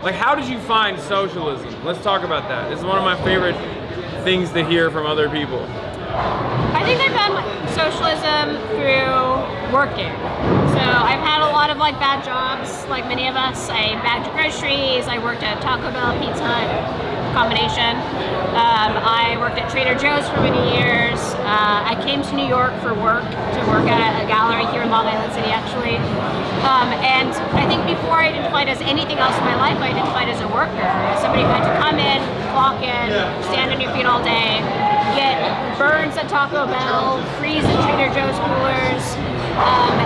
like how did you find socialism? Let's talk about that. It's one of my favorite things to hear from other people. I think I found socialism through working. So I've had a lot of like bad jobs, like many of us. I bagged groceries, I worked at Taco Bell, Pizza Hut, combination. I worked at Trader Joe's for many years. I came to New York for work, to work at a gallery here in Long Island City actually. And I think before I identified as anything else in my life, I identified as a worker, as somebody who had to come in, clock in, stand on your feet all day, get burns at Taco Bell, freeze in Trader Joe's coolers.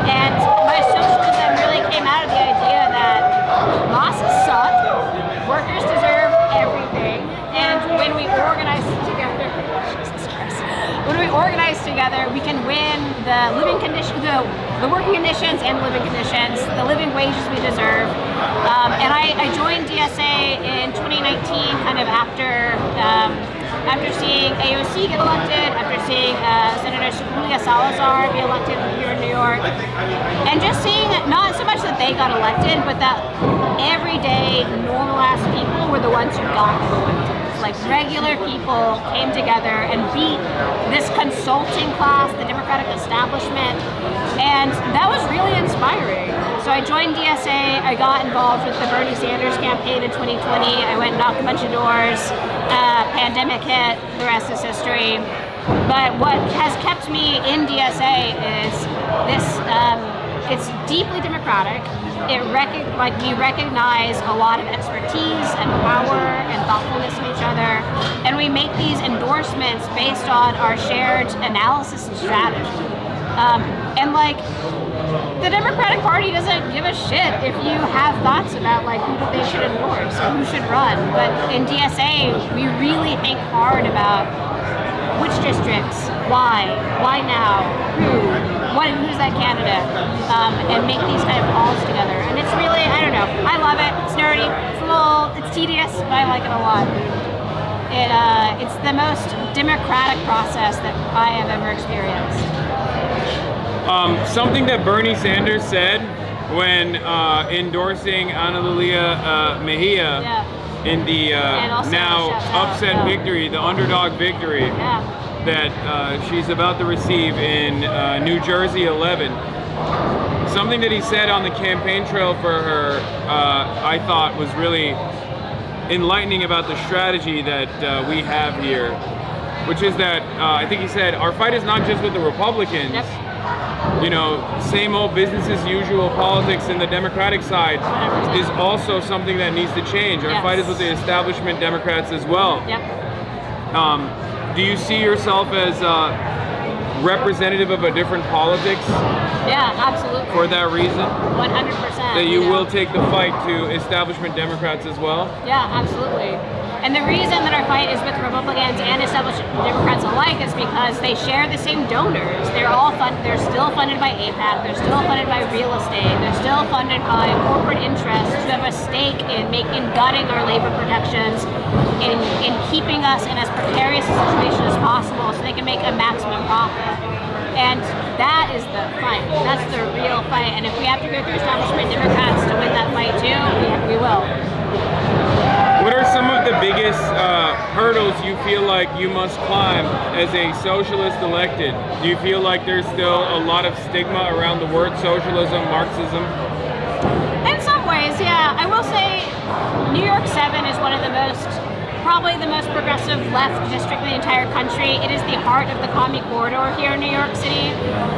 And my socialism really came out of the idea that bosses suck, workers deserve everything, and when we organize together, we can win the living conditions, the working conditions and living conditions, the living wages we deserve. And I joined DSA in 2019, kind of after seeing AOC get elected, after seeing Senator Julia Salazar be elected here in New York, and just seeing not so much that they got elected, but that everyday normal-ass people were the ones who got elected. Like regular people came together and beat this consulting class, the Democratic establishment, and that was really inspiring. So I joined DSA, I got involved with the Bernie Sanders campaign in 2020, I went and knocked a bunch of doors, pandemic hit, the rest is history. But what has kept me in DSA is this, it's deeply democratic. We recognize a lot of expertise and power and thoughtfulness in each other, and we make these endorsements based on our shared analysis and strategy. And like, the Democratic Party doesn't give a shit if you have thoughts about like who they should endorse or who should run. But in DSA, we really think hard about which districts, why now, who's that candidate, and make these kind of calls together. And it's really, I don't know, I love it. It's nerdy, it's tedious, but I like it a lot. It's the most democratic process that I have ever experienced. Something that Bernie Sanders said when endorsing Ana Lulia Mejia in the now upset victory, the underdog victory that she's about to receive in New Jersey 11. Something that he said on the campaign trail for her, I thought was really enlightening about the strategy that we have here, which is that I think he said, our fight is not just with the Republicans. You know, same old business as usual politics in the Democratic side is also something that needs to change. Our fight is with the establishment Democrats as well. Do you see yourself as representative of a different politics? Yeah, absolutely. For that reason? 100%. That you will take the fight to establishment Democrats as well? Yeah, absolutely. And the reason that our fight is with Republicans and establishment Democrats alike is because they share the same donors. They're still funded by AIPAC, they're still funded by real estate, they're still funded by corporate interests who have a stake in gutting our labor protections, in keeping us in as precarious a situation as possible so they can make a maximum profit. And that is the fight. That's the real fight. And if we have to go through establishment Democrats to win that fight too, we will. What are some of the biggest hurdles you feel like you must climb as a socialist elected? Do you feel like there's still a lot of stigma around the word socialism, Marxism? In some ways, yeah. I will say New York 7 is one of the probably the most progressive left district in the entire country. It is the heart of the Commie Corridor here in New York City,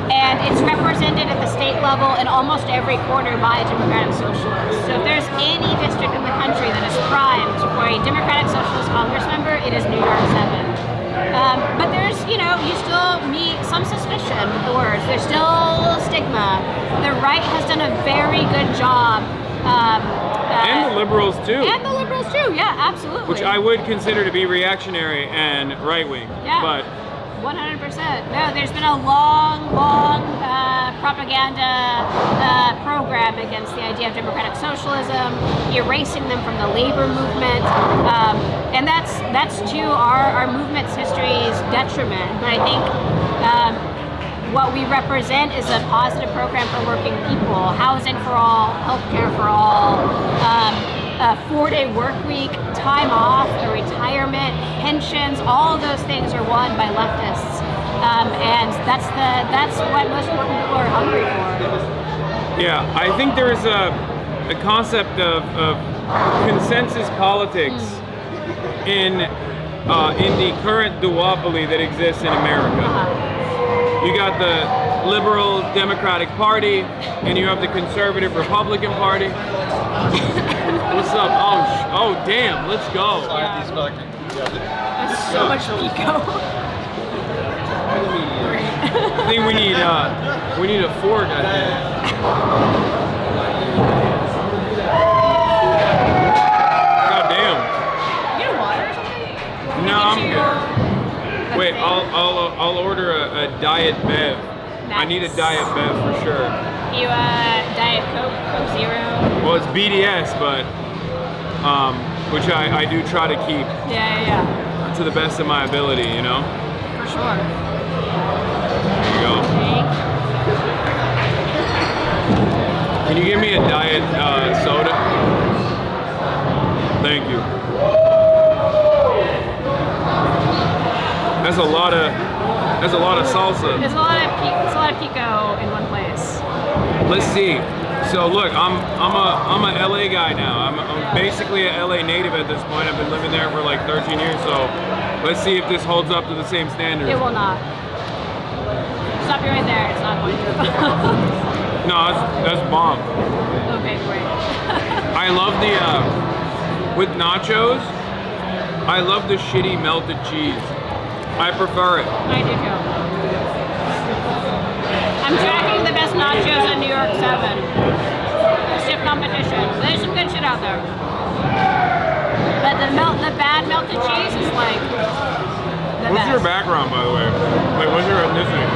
and it's represented at the state level in almost every corner by a Democratic Socialist. So if there's any district in the country that is primed for a Democratic Socialist Congress member, it is New York 7. But there's, you still meet some suspicion with the words. There's still stigma. The right has done a very good job. And the liberals too. And the liberals true. Yeah, absolutely. Which I would consider to be reactionary and right-wing. Yeah. But 100%. No, there's been a long propaganda program against the idea of democratic socialism, erasing them from the labor movement, and that's to our movement's history's detriment. But I think what we represent is a positive program for working people: housing for all, healthcare for all, a 4-day work week, time off, a retirement, pensions. All of those things are won by leftists, and that's what most working people are hungry for. yeah, I think there is a concept of consensus politics in the current duopoly that exists in America. You got the liberal Democratic Party, and you have the conservative Republican Party. What's up? Oh, damn! Let's go. Yeah. That's so much pico. I think we need a fork. I think. God damn. You need water or something? No, I'm good. Wait, I'll order a Diet Bev. Nice. I need a Diet Bev for sure. You Diet Coke Zero? Well, it's BDS, but which I do try to keep Yeah. to the best of my ability, you know. For sure. There you go. Can you give me a Diet soda? Thank you. That's a lot of salsa. There's a lot of pico in one place. Let's see. So look, I'm a LA guy now. I'm basically a LA native at this point. I've been living there for like 13 years. So let's see if this holds up to the same standards. It will not. Stop you right there. It's not going to. No, that's bomb. Okay, great. I love the with nachos. I love the shitty melted cheese. I prefer it. I do too. I'm tracking the best nachos in New York 7. Stiff competition. There's some good shit out there. But the bad melted cheese is like the What's best. your background, by the way? Like, what's your ethnicity?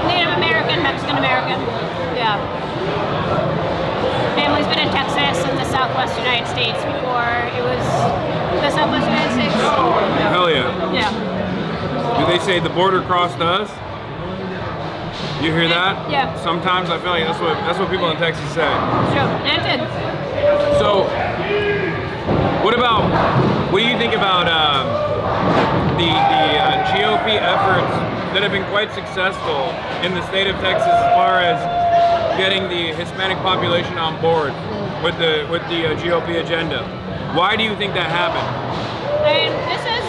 Native American, Mexican American. Yeah. Family's been in Texas and the Southwest United States before it was the Southwest United States. Hell yeah. Yeah. Do they say the border crossed us? You hear that? Yeah. Sometimes I feel like that's what people in Texas say. Sure. And it did. So, what do you think about the GOP efforts that have been quite successful in the state of Texas as far as getting the Hispanic population on board with the GOP agenda? Why do you think that happened? I mean, this is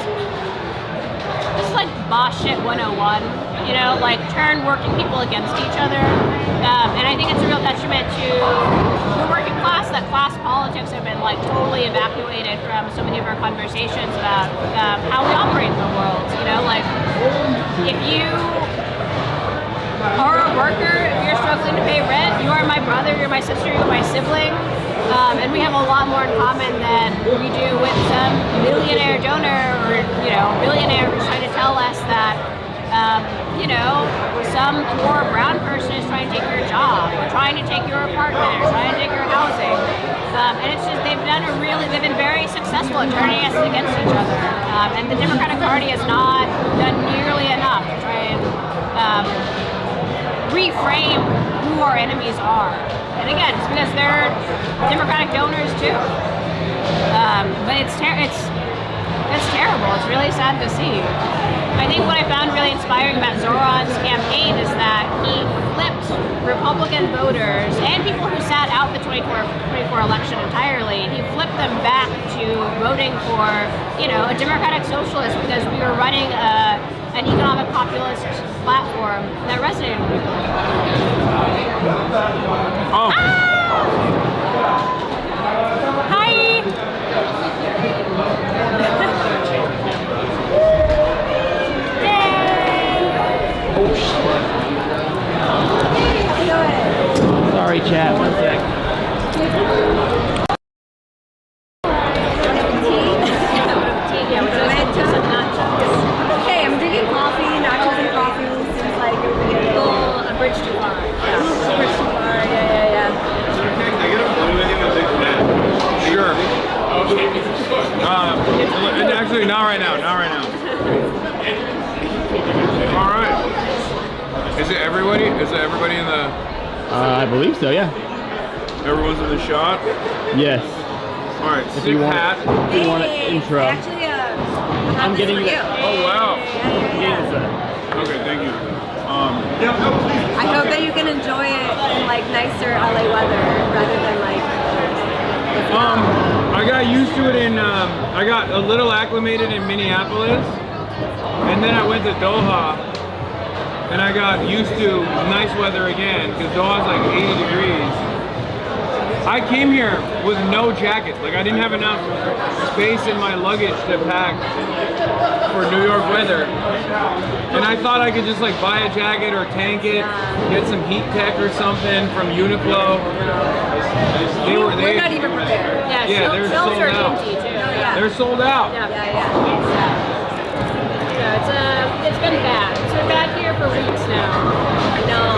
like boss shit 101, you know, like turn working people against each other. And I think it's a real detriment to the working class that class politics have been like totally evacuated from so many of our conversations about how we operate in the world. You know, like if you are a worker, if you're struggling to pay rent, you are my brother, you're my sister, you're my sibling. And we have a lot more in common than we do with some millionaire donor or, you know, billionaire who's trying to tell us that, you know, some poor brown person is trying to take your job or trying to take your apartment or trying to take your housing. And it's just, they've been very successful at turning us against each other. And the Democratic Party has not done nearly enough to try and reframe who our enemies are. And again, it's because they're Democratic donors too. But it's terrible. It's really sad to see. I think what I found really inspiring about Zoran's campaign is that he flipped Republican voters and people who sat out the 24 election entirely. He flipped them back to voting for, you know, a democratic socialist because we were running an economic populist platform that resonated with people. Oh. Hi! Sorry, chat. One sec. right now. Not right now. All right. Is it everybody? Is it everybody in the? I believe so. Yeah. Everyone's in the shot. Yes. All right. If you want, if you want an intro. Actually, I'm getting you. Oh wow. Okay, thank you. I hope that you can enjoy it in like nicer LA weather rather than like. I got used to it in. I got a little acclimated in Minneapolis, and then I went to Doha, and I got used to nice weather again because Doha's like 80 degrees. I came here with no jacket. Like I didn't have enough space in my luggage to pack for New York weather. And I thought I could just like buy a jacket or tank it, get some heat tech or something from Uniqlo. We're not even prepared. Yeah, they're sold out. They're sold out. So it's been bad. It's been bad here for weeks now. I know.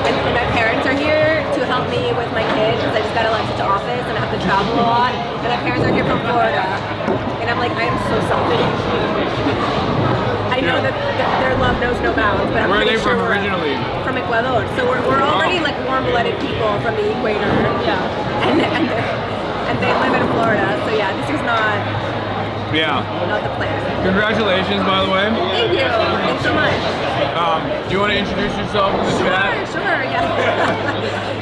And my parents are here to help me with my kids because I just got elected to office and I have to travel a lot. And my parents are here from Florida. And I'm like, I am so sorry. I know that their love knows no bounds, but I'm Where are they pretty from sure originally? From Ecuador. So we're already like warm-blooded people from the equator. Yeah. And they live in Florida. So yeah, this is not the plan. Congratulations, by the way. Thank you. Thanks so much. Do you want to introduce yourself to the chat? Sure, yeah.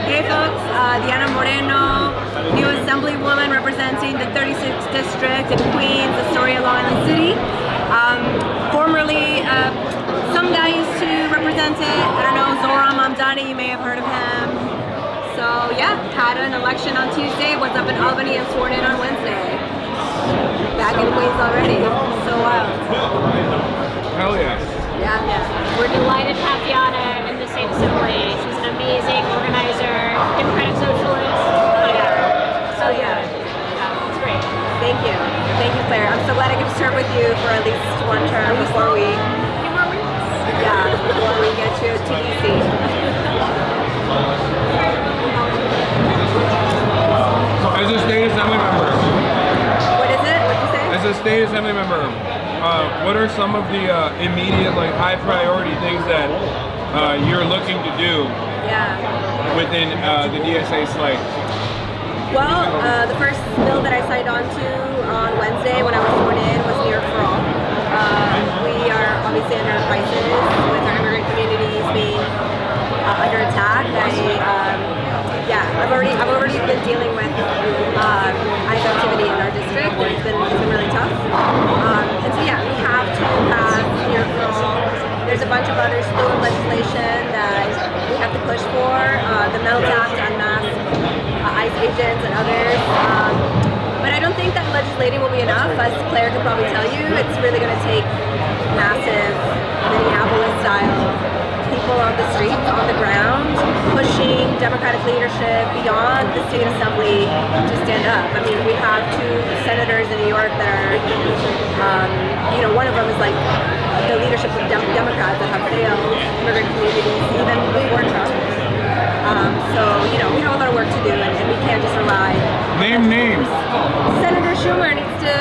Hey folks, Yiana Moreno, new Assemblywoman representing the 36th District in Queens, Astoria, Long Island City. Formerly, some guy used to represent it. I don't know, Zohran Mamdani, you may have heard of him. So yeah, had an election on Tuesday, was up in Albany and sworn in on Wednesday. Back in Queens already, so wild. Hell yeah. Yeah. We're delighted to have Yiana in the state assembly. She's an amazing organizer, democratic socialist. So yeah. It's great. Thank you, Claire. I'm so glad I get to serve with you for at least one term before we get you to DC. As a state assembly member. What is it? What'd you say? As a state assembly member, what are some of the immediate, like, high priority things that you're looking to do within the DSA slate? Well, the first bill that I signed on to on Wednesday when I was sworn in was New York for All. We are obviously under a crisis with our immigrant communities being under attack. I've already been dealing with ICE activity in our district. It's been really tough. And so yeah, we have to pass New York for All. There's a bunch of other slew of legislation that we have to push for. The Melt Act to unmask ICE agents and others. But I don't think that legislating will be enough. As Claire could probably tell you, it's really going to take massive Minneapolis-style people on the streets, on the ground, pushing Democratic leadership beyond the state assembly to stand up. I mean, we have two senators in New York that are, one of them is like the leadership of Democrats that have failed immigrant communities even before Trump. So, we have a lot of work to do, and we can't just rely. Name names. Senator Schumer needs to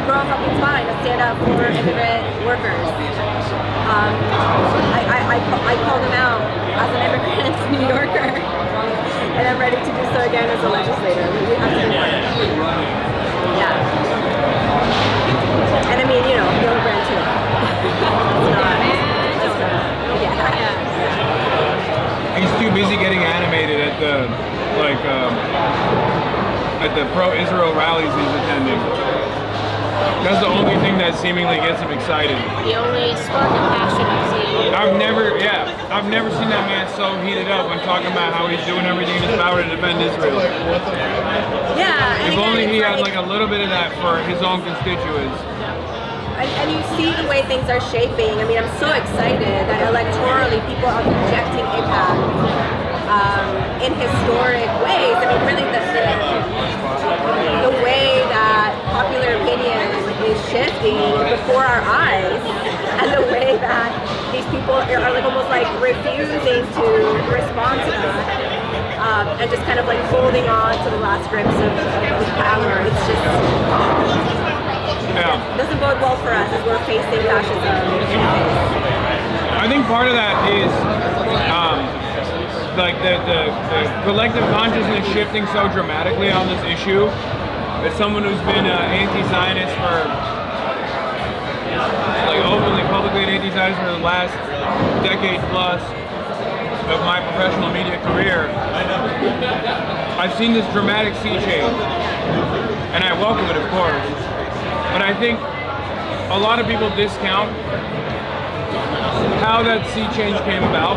grow a fucking spine and stand up for immigrant workers. I called him out as an immigrant New Yorker, and I'm ready to do so again as a legislator. We have to do more. Yeah. And I mean, Gillibrand too. He's too busy getting animated at the pro-Israel rallies he's attending. That's the only thing that seemingly gets him excited. The only spark of passion I've seen. I've never seen that man so heated up when talking about how he's doing everything in his power to defend Israel. Yeah. If only he had like a little bit of that for his own constituents. And you see the way things are shaping. I mean, I'm so excited that electorally people are projecting impact in historic ways. I mean, really the way that popular opinion is shifting before our eyes, and the way that these people are like almost like refusing to respond to that, and just kind of like holding on to the last grips of power. It's just Yeah. It doesn't bode well for us as we're facing fascism. I think part of that is like the collective consciousness shifting so dramatically on this issue. As someone who's been anti-Zionist for, like openly, publicly anti-Zionist for the last decade plus of my professional media career, I've seen this dramatic sea change, and I welcome it, of course. But I think a lot of people discount how that sea change came about,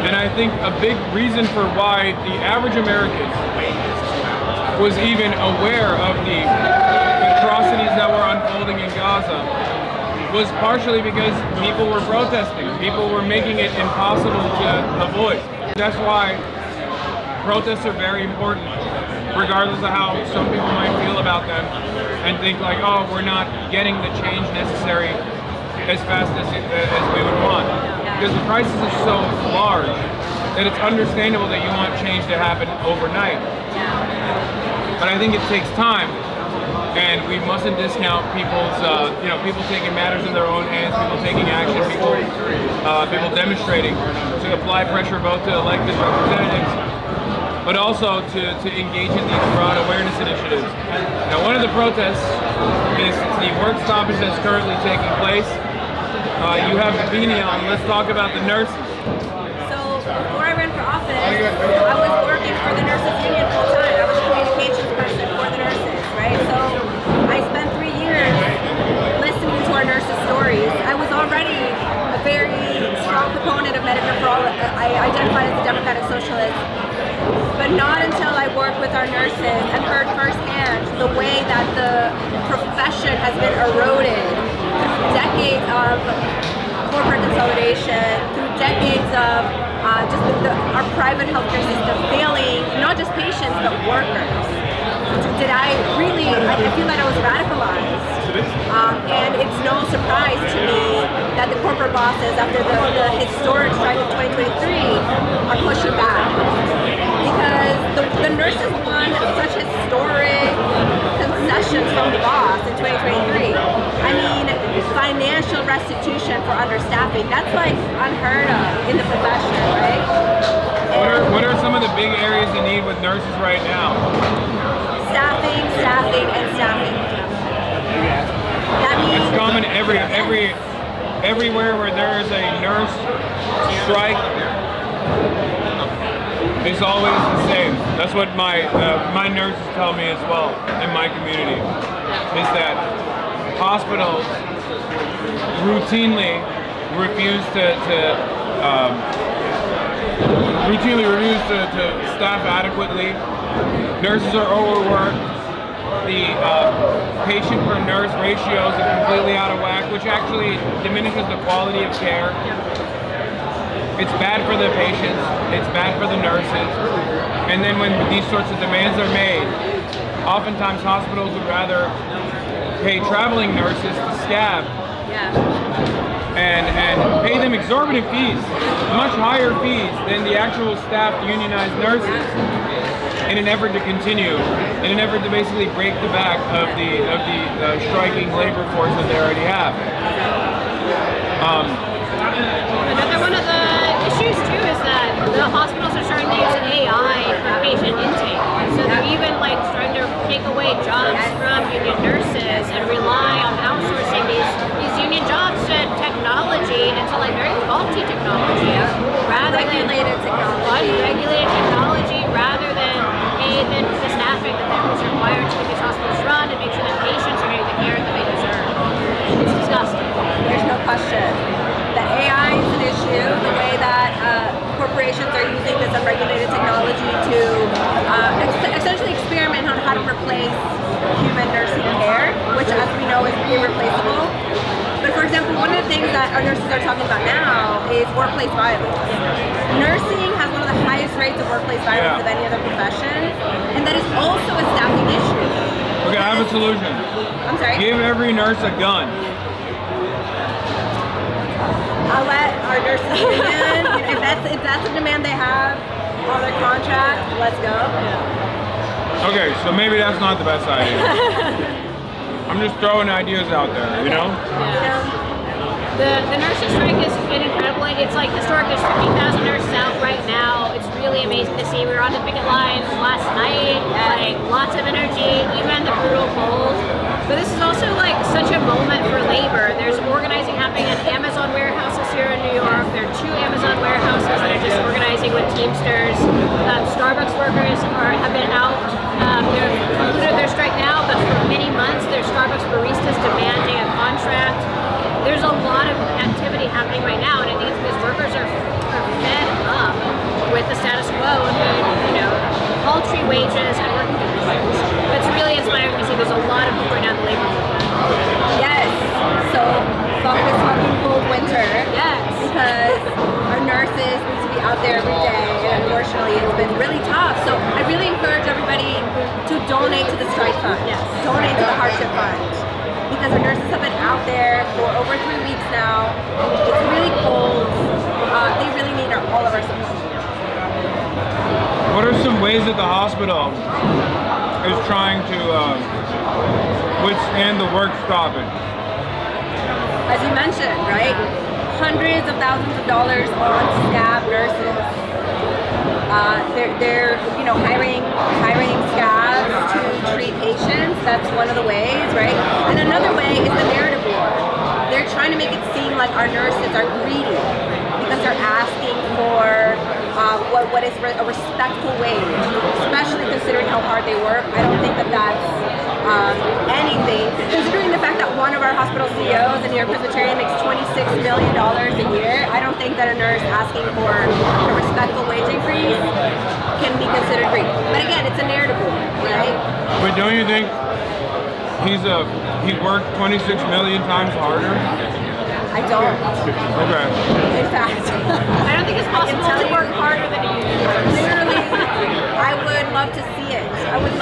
and I think a big reason for why the average American was even aware of the atrocities that were unfolding in Gaza was partially because people were protesting. People were making it impossible to avoid. That's why protests are very important, regardless of how some people might feel about them and think like, oh, we're not getting the change necessary as fast as we would want. Because the crisis is so large that it's understandable that you want change to happen overnight. But I think it takes time, and we mustn't discount people's, people taking matters in their own hands, people taking action, people demonstrating to apply pressure both to elected representatives, but also to engage in these broad awareness initiatives. Now, one of the protests is the work stoppage that's currently taking place. You have the beanie on. Let's talk about the nurses. So before I ran for office, I was working for the nurses union full time. I was a communications person for the nurses, right? So I spent 3 years listening to our nurses' stories. I was already a very strong proponent of Medicare for All. I identified as a Democratic Socialist, but not until I worked with our nurses and heard firsthand the way that the profession has been eroded through decades of corporate consolidation, through decades of our private healthcare system failing not just patients but workers. I feel that I was radicalized. And it's no surprise to me that the corporate bosses, after the historic strike of 2023, are pushing back. Because the nurses won such historic concessions from the boss in 2023. I mean, financial restitution for understaffing, that's like unheard of in the profession, right? What are some of the big areas you need with nurses right now? Staffing, and staffing. That means it's common everywhere where there is a nurse strike. It's always the same. That's what my nurses tell me as well in my community. Is that hospitals routinely refuse to staff adequately. Nurses are overworked. The patient per nurse ratios are completely out of whack, which actually diminishes the quality of care. It's bad for the patients, it's bad for the nurses. And then when these sorts of demands are made, oftentimes hospitals would rather pay traveling nurses to scab and pay them exorbitant fees, much higher fees than the actual staffed unionized nurses, in an effort to continue, in an effort to basically break the back of the striking labor force that they already have. Another one of the issues too is that the hospitals are starting to use AI for patient intake. So they're even like starting to take away jobs from union nurses and rely on outsourcing these union jobs to technology, and to like very faulty technology, unregulated technology, rather than the staffing that is required to keep these hospitals run and make sure that patients are getting the care that they deserve. It's disgusting. There's no question. The AI is an issue. The way that corporations are using this unregulated technology to essentially experiment on how to replace human nursing care, which, as we know, is irreplaceable. But for example, one of the things that our nurses are talking about now is workplace violence. Nursing has one of the highest rates of workplace violence of any other profession, and that is also a staffing issue. Okay, I have a solution. I'm sorry? Give every nurse a gun. I'll let our nurses union, if that's a demand they have on their contract, let's go. Okay, so maybe that's not the best idea. I'm just throwing ideas out there, you know? The nurses strike has been incredible. It's like historic. There's 15,000 nurses out right now. It's really amazing to see. We were on the picket line last night, like lots of energy, even in the brutal cold. But this is also like such a moment for labor. There's organizing happening in Amazon warehouses here in New York. There are 2 Amazon warehouses that are just organizing with Teamsters. Starbucks workers have been out. They're concluded their strike now, but for many months, there's Starbucks baristas demanding a contract. There's a lot of activity happening right now, and I think it's because workers are fed up with the status quo and the, paltry wages and working conditions. It's really inspiring to see there's a lot of people right now in the labor movement. Yes. So fuck this fucking cold winter. Yes. Because our nurses need to be out there every day, and unfortunately it's been really tough. So I really encourage everybody to donate to the strike fund. Yes. Donate to the hardship fund. Because our nurses have been out there for over 3 weeks now. It's really cold. They really need all of our support. What are some ways that the hospital is trying to withstand the work stoppage? As you mentioned, right? Hundreds of thousands of dollars on scab nurses. They're hiring scabs to treat patients. That's one of the ways, right? And another way is the narrative war. They're trying to make it seem like our nurses are greedy because they're asking for what is a respectful wage, especially considering how hard they work. I don't think that that's anything, considering the fact that one of our hospital CEOs in New York Presbyterian makes $26 million a year. I don't think that a nurse asking for a respectful wage increase can be considered greedy. But again, it's a narrative war, right? But don't you think he worked 26 million times harder? I don't. Okay. In fact, I don't think it's possible to work harder than a union nurse. Literally, I would love to see it. I would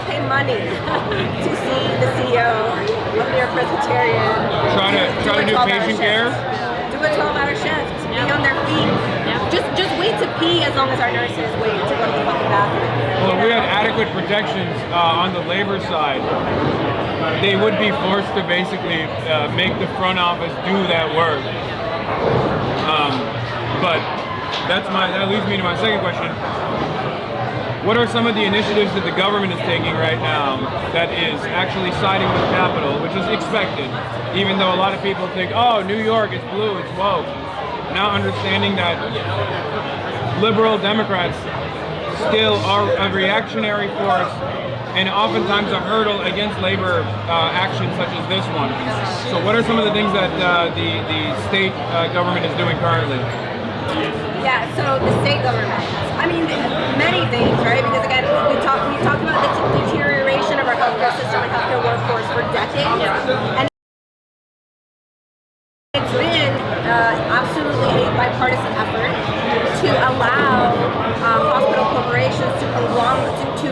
pay money to see the CEO of New York Presbyterian try to do patient care. Do a 12-hour shift. Be on their feet. Just wait to pee as long as our nurses wait to go to the fucking bathroom. Well, if we had adequate protections on the labor side, they would be forced to basically make the front office do that work. But that leads me to my second question. What are some of the initiatives that the government is taking right now that is actually siding with capital, which is expected, even though a lot of people think, oh, New York, it's blue, it's woke. Now understanding that liberal Democrats still are a reactionary force and oftentimes a hurdle against labor actions such as this one. So what are some of the things that the state government is doing currently? Yeah, so the state government, many things, right? Because again, we talked about the deterioration of our healthcare system and healthcare workforce for decades. And it's been absolutely a bipartisan effort to allow hospital corporations to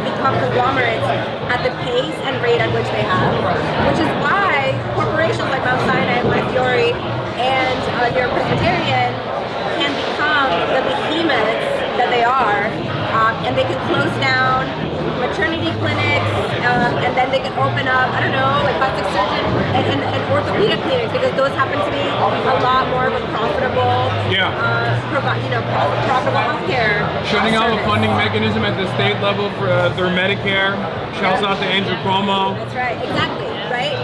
become conglomerates at the pace and rate at which they have, which is why corporations like Mount Sinai, Montefiore, and New York Presbyterian can become the behemoths that they are, and they can close down maternity clinics, and then they can open up, like plastic surgeon and orthopedic clinics, because those happen to be a lot more of a profitable, profitable healthcare. Shutting out a funding mechanism at the state level for through Medicare. Shouts out to Andrew Cuomo. That's right, exactly, right?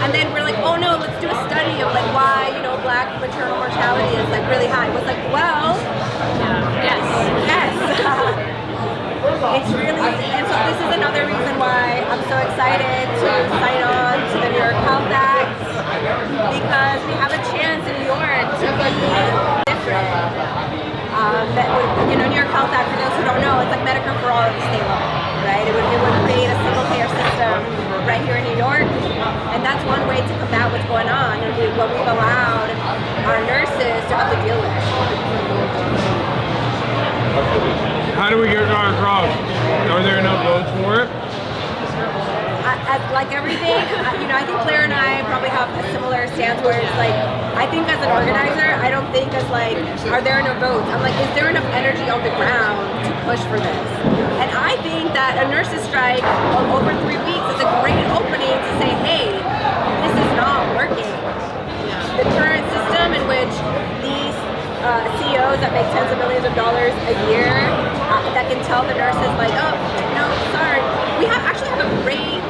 And then we're like, oh no, let's do a study of like why, black maternal mortality is like really high. It was like, well, yes. It's really, and so this is another reason why I'm so excited to sign on to the New York Health Act, because we have a chance in New York to be different. New York Health Act, for those who don't know, it's like Medicare for all at the state level, right? It would create a single payer system right here in New York, and that's one way to combat what's going on and what we've allowed our nurses to have to deal with. How do we get it across? Are there enough votes for it? Like everything, I think Claire and I probably have a similar stance where it's like, I think as an organizer, I don't think as like, are there enough votes? I'm like, is there enough energy on the ground to push for this? And I think that a nurses strike of over 3 weeks is a great opening to say, hey, this is not working. The current system in which these CEOs that make tens of millions of dollars a year that can tell the nurses like, oh, no, sorry. We actually have a great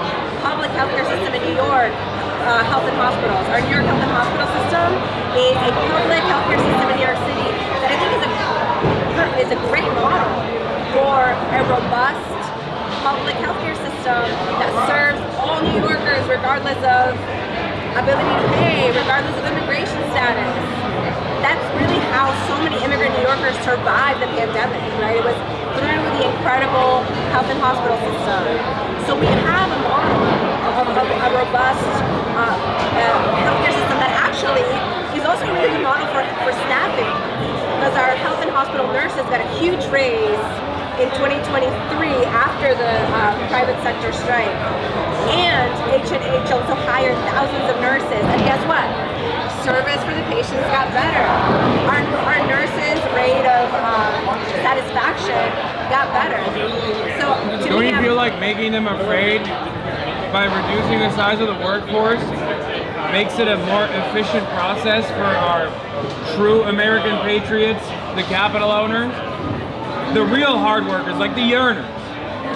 public healthcare system in New York, health and hospitals. Our New York health and hospital system is a public healthcare system in New York City that I think is a great model for a robust public healthcare system that serves all New Yorkers regardless of ability to pay, regardless of immigration status. That's really how so many immigrant New Yorkers survived the pandemic, right? It was through the incredible health and hospital system. So we have a model of a robust healthcare system that actually is also a really good model for staffing, because our health and hospital nurses got a huge raise in 2023 after the private sector strike. And H&H also hired thousands of nurses, and guess what? Service for the patients got better. Our nurses' rate of satisfaction got better. So don't you feel like making them afraid by reducing the size of the workforce makes it a more efficient process for our true American patriots, the capital owners? The real hard workers, like the yearners.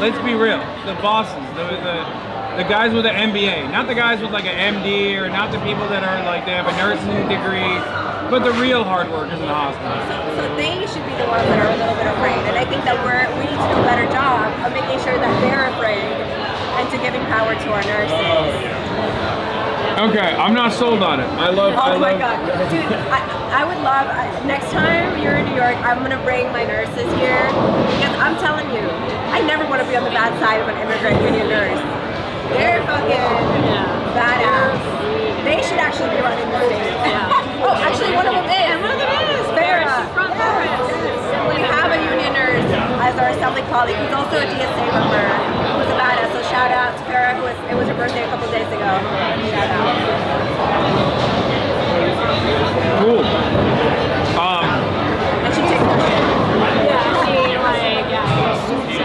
Let's be real. The bosses, the guys with an MBA, not the guys with like an MD, or not the people that are like, they have a nursing degree, but the real hard workers in the hospital. So they should be the ones that are a little bit afraid, and I think that we need to do a better job of making sure that they're afraid and to giving power to our nurses. Okay, I'm not sold on it. Oh my God, dude! I would love next time you're in New York, I'm gonna bring my nurses here, because I'm telling you, I never want to be on the bad side of an immigrant union nurse. They're fucking badass. They should actually be running the state. Oh, actually, one of them is. One of them is. Farrah. We have a union nurse as our assembly colleague who's also a DSA member, who's a badass. So shout out to Farrah, it was her birthday a couple days ago. Shout out. Cool. And she takes her shit. Yeah, she like, suits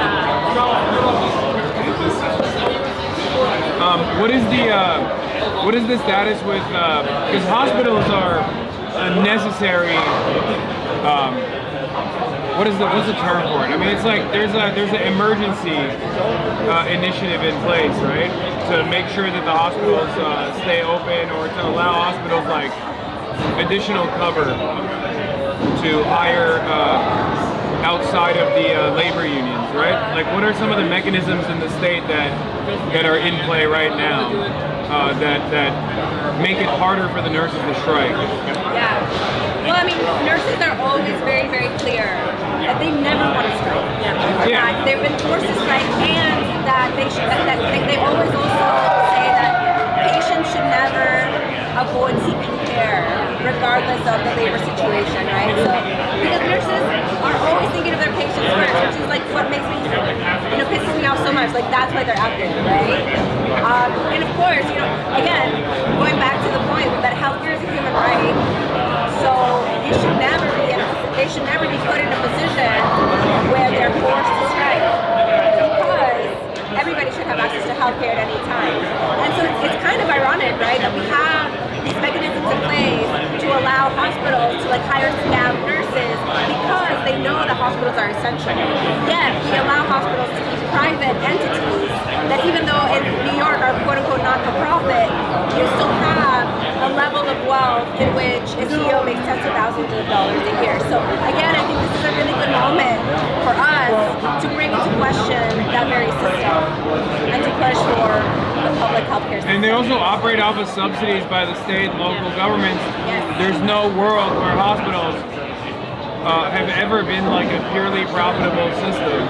what is the status with, because hospitals are a necessary, what's the term for it? I mean, it's like there's an emergency initiative in place, right? To make sure that the hospitals stay open, or to allow hospitals like additional cover to hire outside of the labor unions, right? Like, what are some of the mechanisms in the state that are in play right now that make it harder for the nurses to strike? Yeah. Well, I mean, nurses are always very, very clear that they never want to strike. Yeah. They've been forced to strike, and that they always also say that patients should never avoid seeking care, regardless of the labor situation, right? So, because nurses are always thinking of their patients first, which is like what makes me, pisses me off so much. Like, that's why they're out there, right? And of course, again, going back to the point that healthcare is a human right, so they should never be put in a position where they're forced to strike, because everybody should have access to healthcare at any time. And so it's kind of ironic, right, that we have these mechanisms in place to allow hospitals to hire staff nurses, because they know that hospitals are essential. Yet we allow hospitals to be private entities that, even though in New York are quote-unquote not-for-profit, you still have a level of wealth in which a CEO makes tens of thousands of dollars a year. So again, I think this is a really good moment for us to bring into question that very system and to push for the public healthcare system. And they also operate off of subsidies by the state and local governments. Yes. There's no world where hospitals have ever been like a purely profitable system.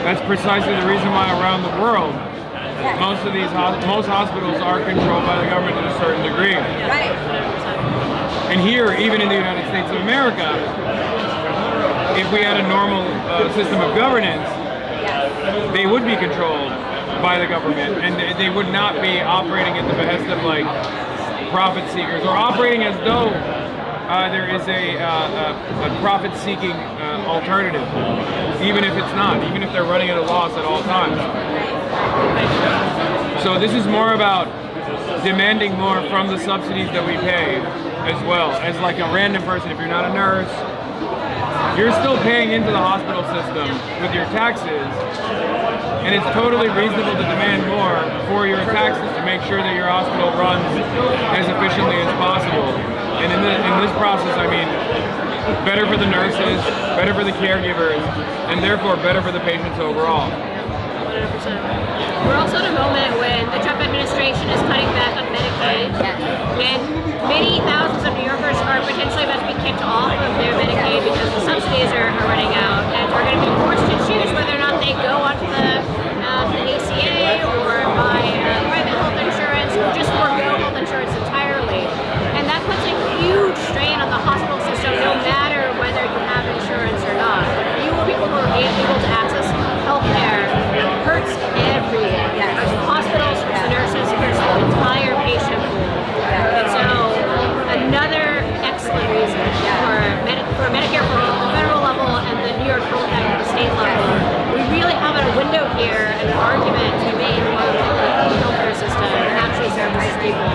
That's precisely the reason why around the world, most hospitals are controlled by the government to a certain degree. Right. And here, even in the United States of America, if we had a normal system of governance, they would be controlled by the government, and they would not be operating at the behest of like profit seekers, or operating as though there is a profit-seeking alternative, even if it's not, even if they're running at a loss at all times. So this is more about demanding more from the subsidies that we pay, as well as like a random person. If you're not a nurse, you're still paying into the hospital system with your taxes, and it's totally reasonable to demand more for your taxes to make sure that your hospital runs as efficiently as possible. And in this process, I mean, better for the nurses, better for the caregivers, and therefore better for the patients overall. 100%. We're also at a moment when the Trump administration is cutting back on Medicaid, and many thousands of New Yorkers are potentially about to be kicked off of their Medicaid because the subsidies are running out, and are going to be forced to choose whether or not they go onto the ACA or buy private health insurance, or just forego health insurance entirely. And that puts a huge strain on the hospital system, no matter whether you have insurance or not. Fewer people who are able to access health care hurts everyone. There's the hospitals, there's the nurses, there's the entire patient pool. And so another excellent reason for Medicare for the federal level and the New York Health Act at the state level. We really have a window here and an argument to be made for the healthcare system and actually services people.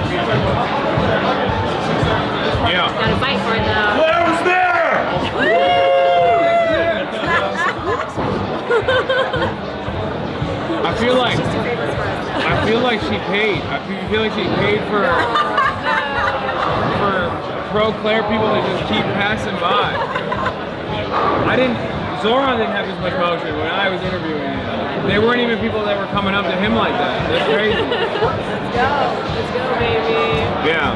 Yeah. Gotta fight for it though. Claire was there! I feel like she paid. I feel like she paid for pro-Claire people to just keep passing by. Zoran didn't have as much motion when I was interviewing him. They weren't even people that were coming up to him like that. That's crazy. Let's go, baby. Yeah.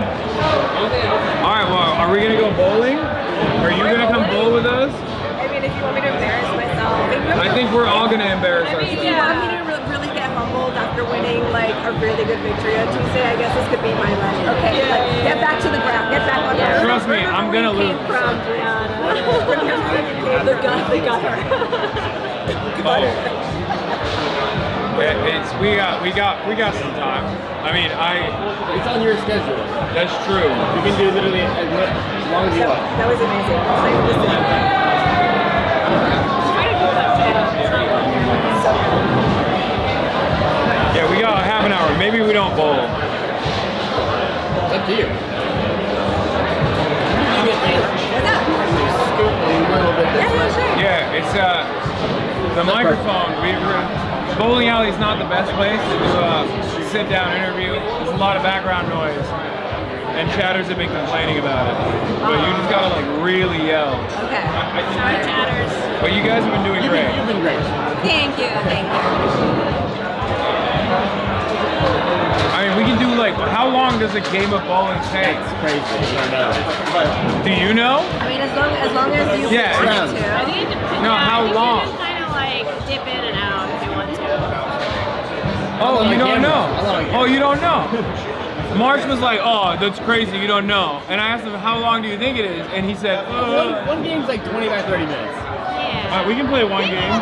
All right, well, are we gonna go bowling? Are you gonna come bowl with us? I mean, if you want me to embarrass myself. I think we're all gonna embarrass If ourselves. you want me to really get humbled after winning like a really good victory on Tuesday, I guess this could be my life. Okay, get back to the ground. Get back on the ground. Trust me, I'm gonna lose. From the gutter. We got some time. I mean, It's on your schedule. That's true. You can do literally as long as you want. That was amazing. Yeah, we got half an hour. Maybe we don't bowl. It's up to you. Yeah, it's the microphone. Bowling alley is not the best place to do a sit-down interview. There's a lot of background noise, and chatters have been complaining about it. But you just gotta like really yell. Okay. Sorry, chatters. But you guys have been doing great. You've been great. Thank you. I mean, we can do like, how long does a game of bowling take? It's crazy. I don't know. Do you know? I mean, as long as you Yeah. want to. I think it depends. No, how long? You can kind of like dip in and out if you want to. Oh, you don't know? I Oh, you don't know? March was like, oh, that's crazy, you don't know. And I asked him, how long do you think it is? And he said, One game's like 25, 30 minutes. Yeah. we can play one Maybe game.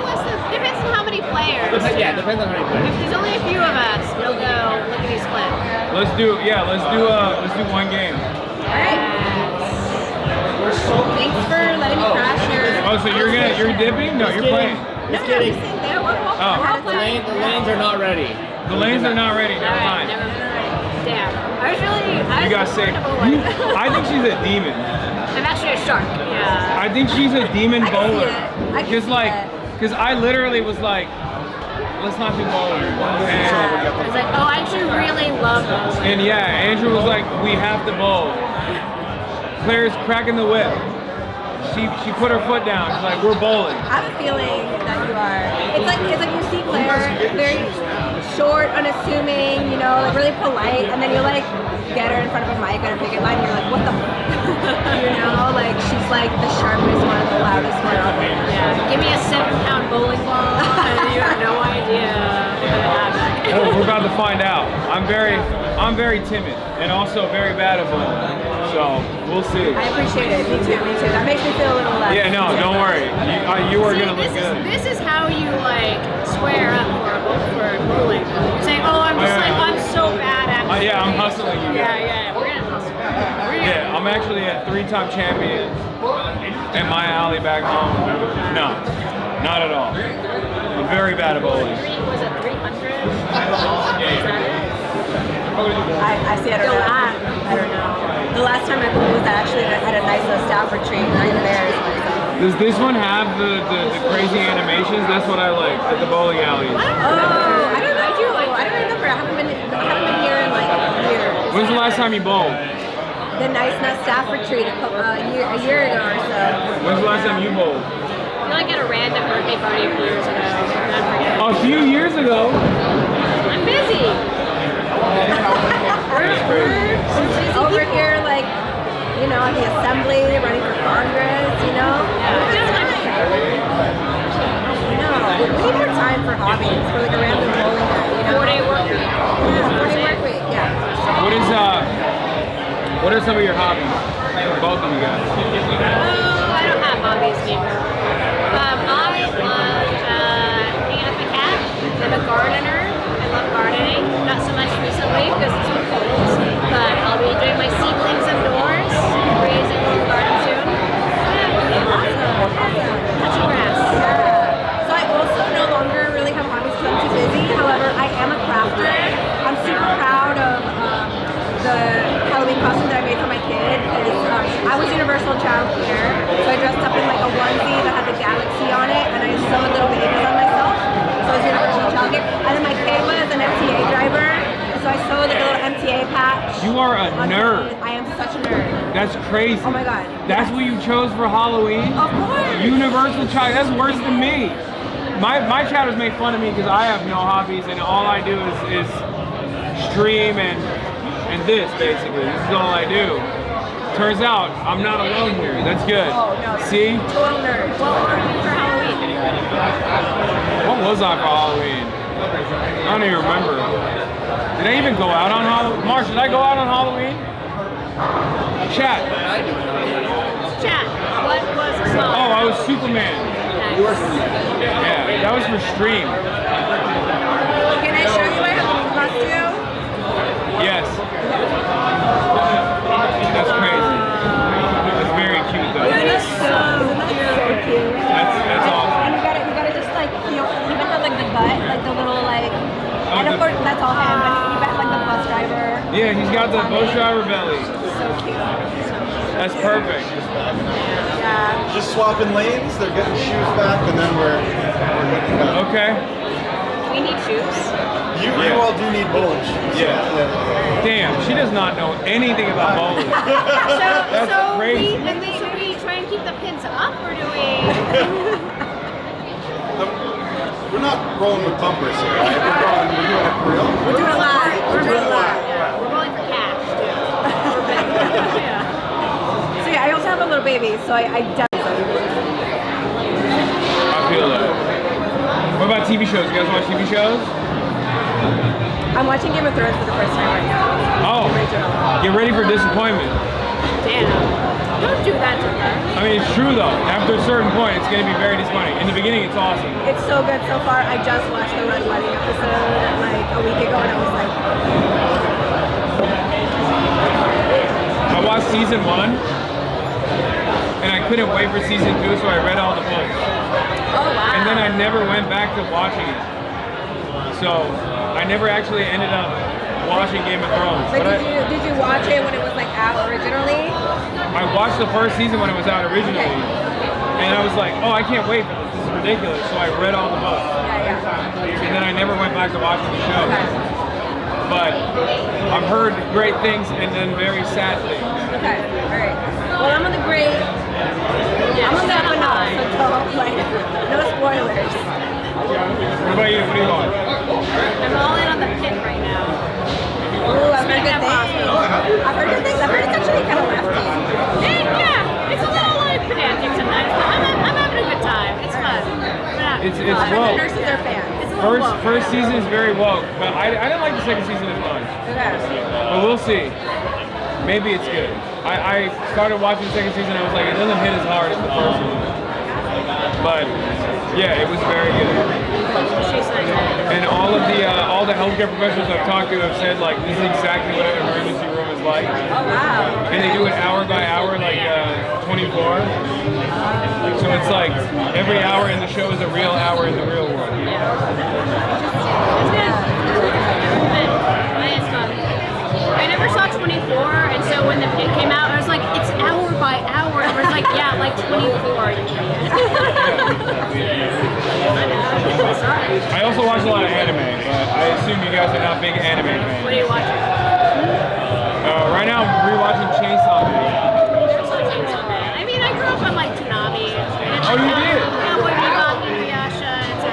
Depends on how many players. Yeah, depends on how many players. If there's only a few of us, we'll go lickety split. Let's do one game. Alright. Thanks for letting me crash here. Oh, so you're dipping? No, you're playing. Just kidding. Oh. The lanes are not ready. The lanes are not ready, never Alright, mind. never mind. Damn. I You got was sick. comfortable. I think she's a demon. I'm actually a shark. Yeah. I think she's a demon I can see bowler. it. I can see Because I literally was like, let's not do bowling. I was like, oh, I actually really love bowling. And yeah, Andrew was like, we have to bowl. Claire's cracking the whip. She put her foot down. She's like, we're bowling. I have a feeling that you are. It's like you see Claire, very short, unassuming, you know, like really polite, and then you like get her in front of a mic at a picket line, and you're like, what the you know, like she's like the sharpest one, the loudest one out there. Yeah. Give me a 7-pound bowling ball, and you have no idea what I have. Oh, we're about to find out. I'm very timid and also very bad at bowling. So we'll see. I appreciate it. Me too. That makes me feel a little less. Yeah, no, don't worry. You are gonna look good. This is how you like square up for bowling. You're saying, oh, I'm so bad at it. Yeah, I'm hustling you. Yeah, we're gonna hustle. Yeah, I'm actually a 3-time champion at my alley back home. No, not at all. I'm very bad at bowling. Was it 300? I see. I don't know. I don't know. The last time I bowled, I actually had a nice little staff retreat. I embarrassed myself. Does this one have the crazy animations? That's what I like at the bowling alley. Oh, I don't know. I don't remember. I haven't been here in like years. When's the last time you bowled? The Nice Nut staff retreat a year ago or so. When's the last time you bowled? I feel like at a random birthday party a few years ago. A few years ago? I'm busy. That's Over here, like, you know, at the assembly, running for Congress, you know? No, we need more time for hobbies, for like a random bowling night, you know? 4-day work week. Yeah, 4-day work week, yeah. What are some of your hobbies? Both of you guys. Oh, I don't have hobbies anymore. I love hanging out with my cat. I'm a gardener. I love gardening. Not so much recently because it's so cold. But I'll be doing my seedlings indoors, raising a little garden soon. Touching grass. So I also no longer really have hobbies because I'm too busy. However, I am a crafter. I'm super proud of the Halloween costume that I made for my kid. I was Universal Child Care, so I dressed up in like a onesie that had the galaxy on it, and I sewed little babies on myself. So I was Universal Child Care. And then my kid was an MTA driver, so I sewed like a little MTA patch. You are a nerd. I am such a nerd. That's crazy. Oh my god. That's what you chose for Halloween? Of course. Universal Child. That's worse than me. My chatters make fun of me because I have no hobbies and all I do is stream and this basically. This is all I do. Turns out I'm not alone here. That's good. Oh, no. See? Total nerd. What were you for Halloween? What was I for Halloween? I don't even remember. Did I even go out on Halloween? Marsh, did I go out on Halloween? Chat. What was the song? Oh, I was Superman. Nice. Yeah, that was for stream. Can I show you my Halloween costume? Yes. That's crazy. That's very cute though. That is so cute. That's awesome. And you gotta just like, you know, even have like the butt, like the little like, and of course that's all him, but you got like the bus driver. Yeah, he's got the bus driver belly. So cute. That's perfect. Yeah. Just swapping lanes, they're getting shoes back, and then we're good to go. Okay. We need shoes. You all do need bowling shoes. Yeah. Damn, she does not know anything about bowling. That's so crazy. should we try and keep the pins up, or do we? We're not rolling with bumpers here, right? We're doing it for real. We're doing it live. We're doing it live. We're rolling for cash, too. Yeah. So yeah, I also have a little baby, so I definitely. I feel that. What about TV shows? You guys watch TV shows? I'm watching Game of Thrones for the first time right now. Oh, get ready for disappointment. Damn. Don't do that to her. I mean, it's true though. After a certain point, it's going to be very disappointing. In the beginning, it's awesome. It's so good so far. I just watched the Red Wedding episode like a week ago, and I was like, I watched season 1, and I couldn't wait for season 2, so I read all the books. oh wow. And then I never went back to watching it. So I never actually ended up watching Game of Thrones. But did you watch it when it was like out originally? I watched the first season when it was out originally, and I was like, oh, I can't wait for this. This is ridiculous. So I read all the books. Yeah. And then I never went back to watching the show. Okay. But I've heard great things and then very sad things. Okay. All right. Well, I'm on the great. I'm on the up and off, so like no spoilers. What about you? What do you want? I'm all in on the pin right now. Ooh, I've heard good things. I've heard good things. I've heard it's actually kind of lefty. Yeah, it's a little like pedantic sometimes, but I'm having a good time. It's fun. It's I've heard woke. the nurses are fans. It's a little woke. First season is very woke, but I didn't like the second season as much. Okay. But we'll see. Maybe it's good. I started watching the second season and I was like, it doesn't hit as hard as the first one. But yeah, it was very good. And all the healthcare professionals I've talked to have said like this is exactly what an emergency room is like. Oh wow. And they do it hour by hour, like 24. So it's like every hour in the show is a real hour in the real world. It's good. It's fun. I never saw 24, and so when it came out, I was like, it's hour by hour. And I was like, yeah, like 24. I also watch a lot of anime, but I assume you guys are not big anime fans. What are you watching? Right now I'm rewatching Chainsaw Man. I mean, I grew up on like Toonami. Oh, you did? Cowboy Bebop, Inuyasha, etc.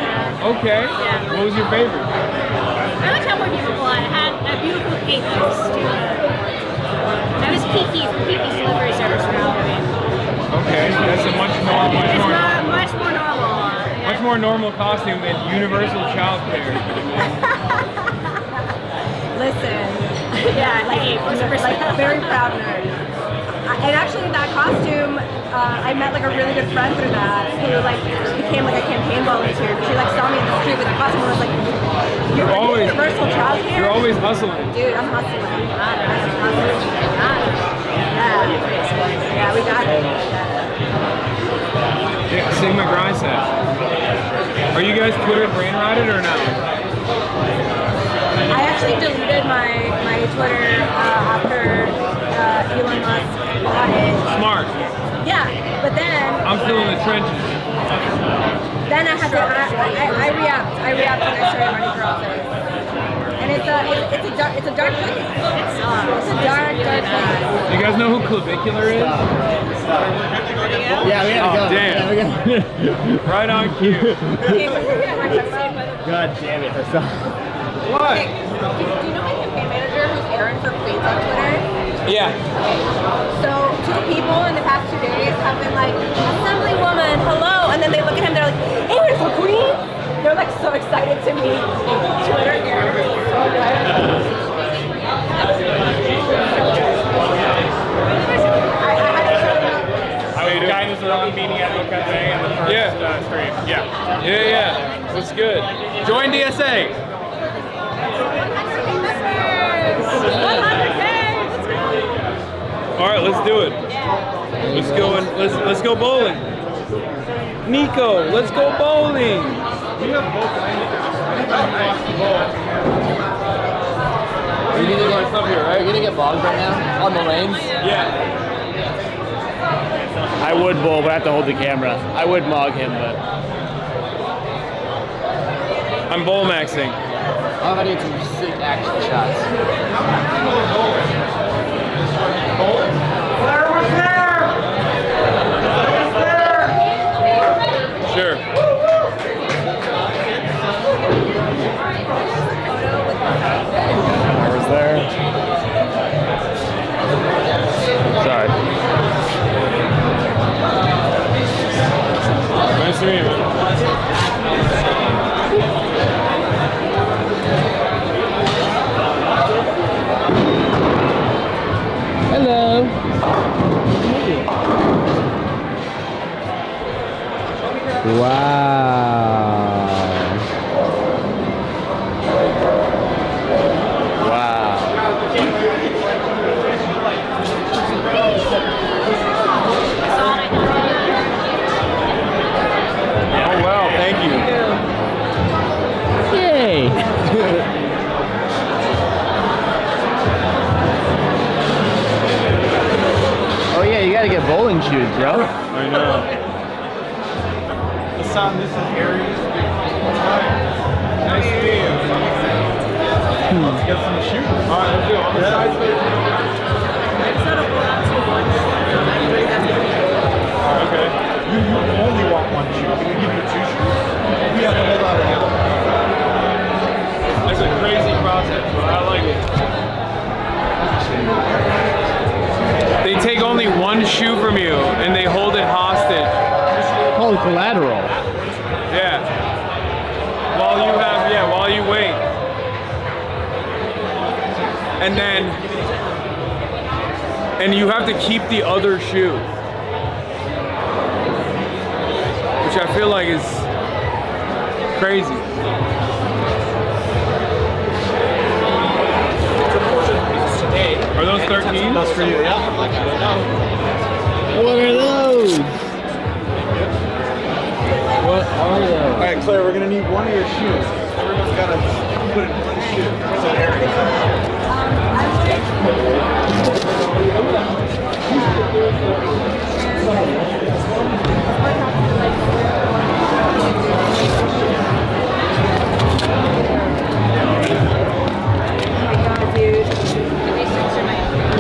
Okay. Yeah. What was your favorite? I like Cowboy Bebop a lot. It had a beautiful campus too. That was Kiki's delivery service for Halloween. Okay, that's a much more It's much more normal. much more normal costume than universal child care. Listen. Yeah, like very proud nerd. And actually, that costume, I met like a really good friend through that, who like became like a campaign volunteer. She like saw me in the street with a costume and was like, "You're always universal childcare." You're always hustling. Dude, I'm hustling. Yeah, we got it. Yeah, Sigma grind set. Are you guys Twitter brain rotted or not? I actually deleted my Twitter after Elon Musk bought it. Smart. Yeah, but then I'm still in the trenches. Then I had to I react when I started running for office, and it's a dark place. It's a dark place. You guys know who Clavicular is? Yeah, we gotta go. Damn. Yeah, we gotta... Right on cue. God damn it, Hasan. What? Do you know my campaign manager who's Aaron for Queens on Twitter? Yeah. So two people in the past 2 days have been like, Assemblywoman, hello, and then they look at him, they're like, Aaron for Queens? They're like so excited to meet Twitter Aaron. So good. I was guiding us around meeting at Lookism in the first stream. Yeah. Yeah. What's good? Join DSA. 100K! All right, let's do it. Let's go bowling. Nico, let's go bowling. You need to get stuff here, right? You're gonna get bogged right now on the lanes. Yeah. I would bowl, but I have to hold the camera. I would mog him, but I'm bowl maxing. I'm gonna get some sick action shots. Sure. I was there. Sorry. Nice to meet you. Hello. Oh wow, thank you. Yay. Oh yeah, you gotta get bowling shoes, bro. I know. Hasan, this is Aries. Nice to meet you. Let's get some shoes. All right, let's do it. On the side, please. Okay. You only want one shoe. Can we give you 2 shoes? We have to hold out again. That's a crazy process, but I like it. They take only one shoe from you and they hold it hostage. Called collateral. Yeah. While you wait. And you have to keep the other shoe. Which I feel like is crazy. Are those 13? That's for you, yeah. What are those? What are those? All right, Claire, we're gonna need one of your shoes. Everyone's gotta put it in one shoe. So Harry.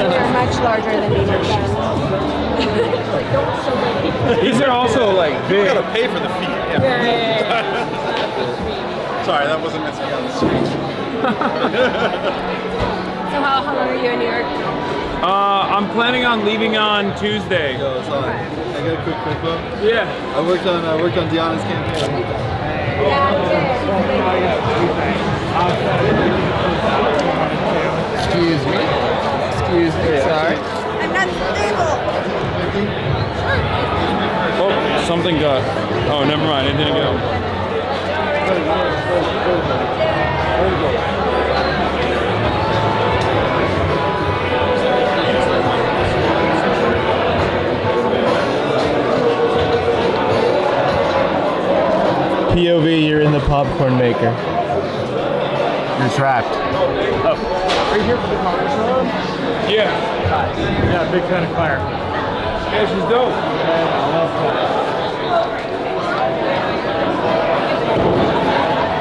They're much larger than me. These are also like You big. gotta pay for the feet. Yeah. Sorry, that wasn't meant to be on the street. So how long are you in New York? I'm planning on leaving on Tuesday. Yo, so I got a quick info. Yeah. I worked on Yiana's campaign. Excuse me. Excuse me. Sorry. I'm not stable. Oh, something got. Oh, never mind. It didn't go. POV, you're in the popcorn maker. You're trapped. Are you here for the conference? Yeah. Yeah, big fan of Claire. Yeah, she's dope.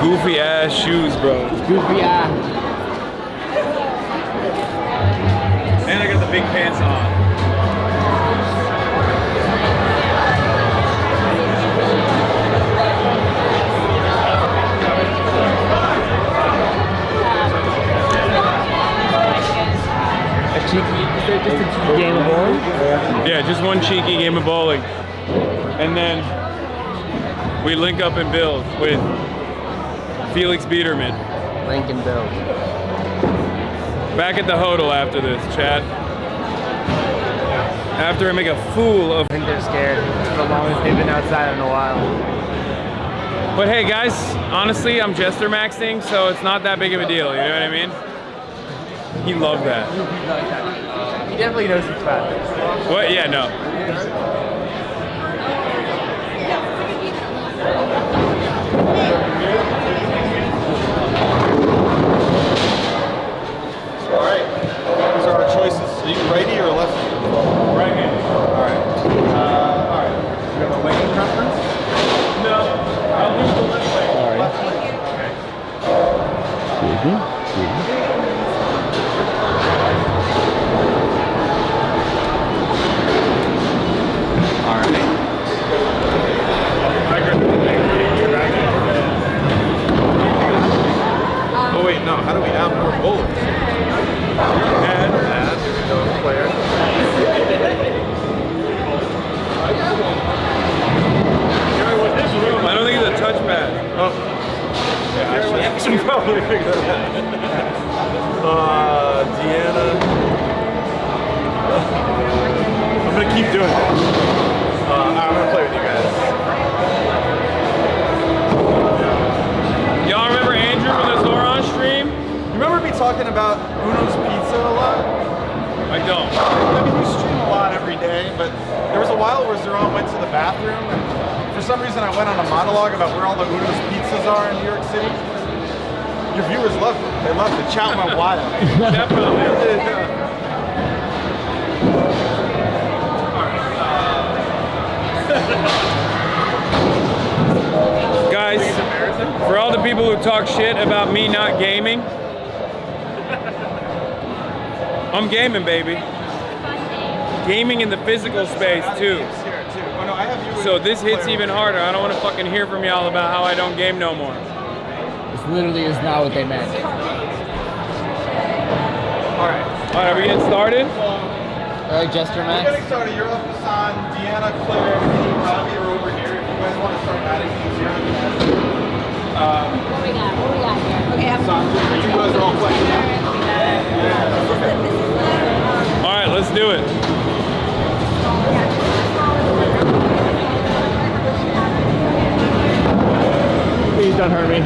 Goofy ass shoes, bro. Goofy eye. And I got the big pants on. Just a cheeky game of bowling? Yeah, just one cheeky game of bowling. And then we link up and build with Felix Biederman. Link and build. Back at the hodl after this, Chad. After I make a fool of. I think they're scared. It's the longest they've been outside in a while. But hey guys, honestly, I'm jester maxing, so it's not that big of a deal, you know what I mean? He loved that. He definitely knows he's fat. What? Yeah, no. All right. These are our choices. Are you righty or lefty? Right hand. All right. All right. You have a weighing preference? No, I'll do the left leg. Left leg. Okay. All right. Oh wait, no. How do we add more bowlers? Add. Here we go, Claire. I don't think it's a touchpad. Oh. Yeah, actually, I should probably figure that out. Yiana. I'm gonna keep doing it. I'm gonna play with you guys. Y'all remember Andrew from the Zoran stream? You remember me talking about Uno's Pizza a lot? I don't. I mean, you stream a lot every day, but there was a while where Zoran went to the bathroom, and for some reason I went on a monologue about where all the Uno's Pizzas are in New York City. Your viewers loved it. They loved it. Chat went wild. Guys, for all the people who talk shit about me not gaming, I'm gaming, baby. Gaming in the physical space, too. So this hits even harder. I don't want to fucking hear from y'all about how I don't game no more. This literally is not what they meant. Alright. Alright, are we getting started? Alright, Jester Max. Getting started. You're up, Hasan, Yiana, Claire, me, Robbie are over here. If you guys want to start adding things here, What we got? What we got here? Okay, Hasan, you guys are all playing now. Alright, let's do it. Please don't hurt me.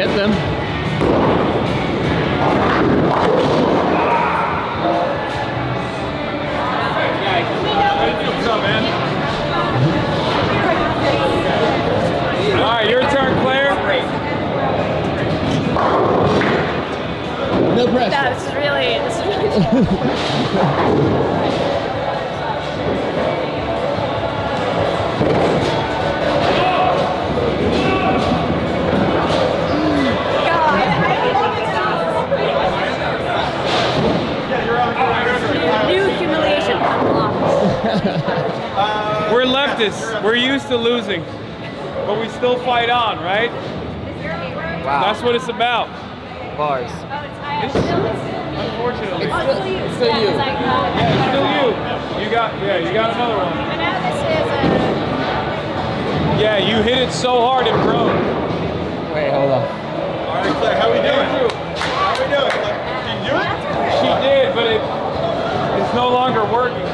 get them? What's up, man? All right, your turn, Claire. No pressure. No, this is really new humiliation unlocked. We're leftists. We're used to losing, but we still fight on, right? Wow. That's what it's about. Bars. Unfortunately. It's still you. Yeah, it's still you. You got another one. And now this is Yeah, you hit it so hard it broke. Wait, hold on. All right, Claire, how we doing? How we doing, Claire? Did you do it? She did, but it's no longer working.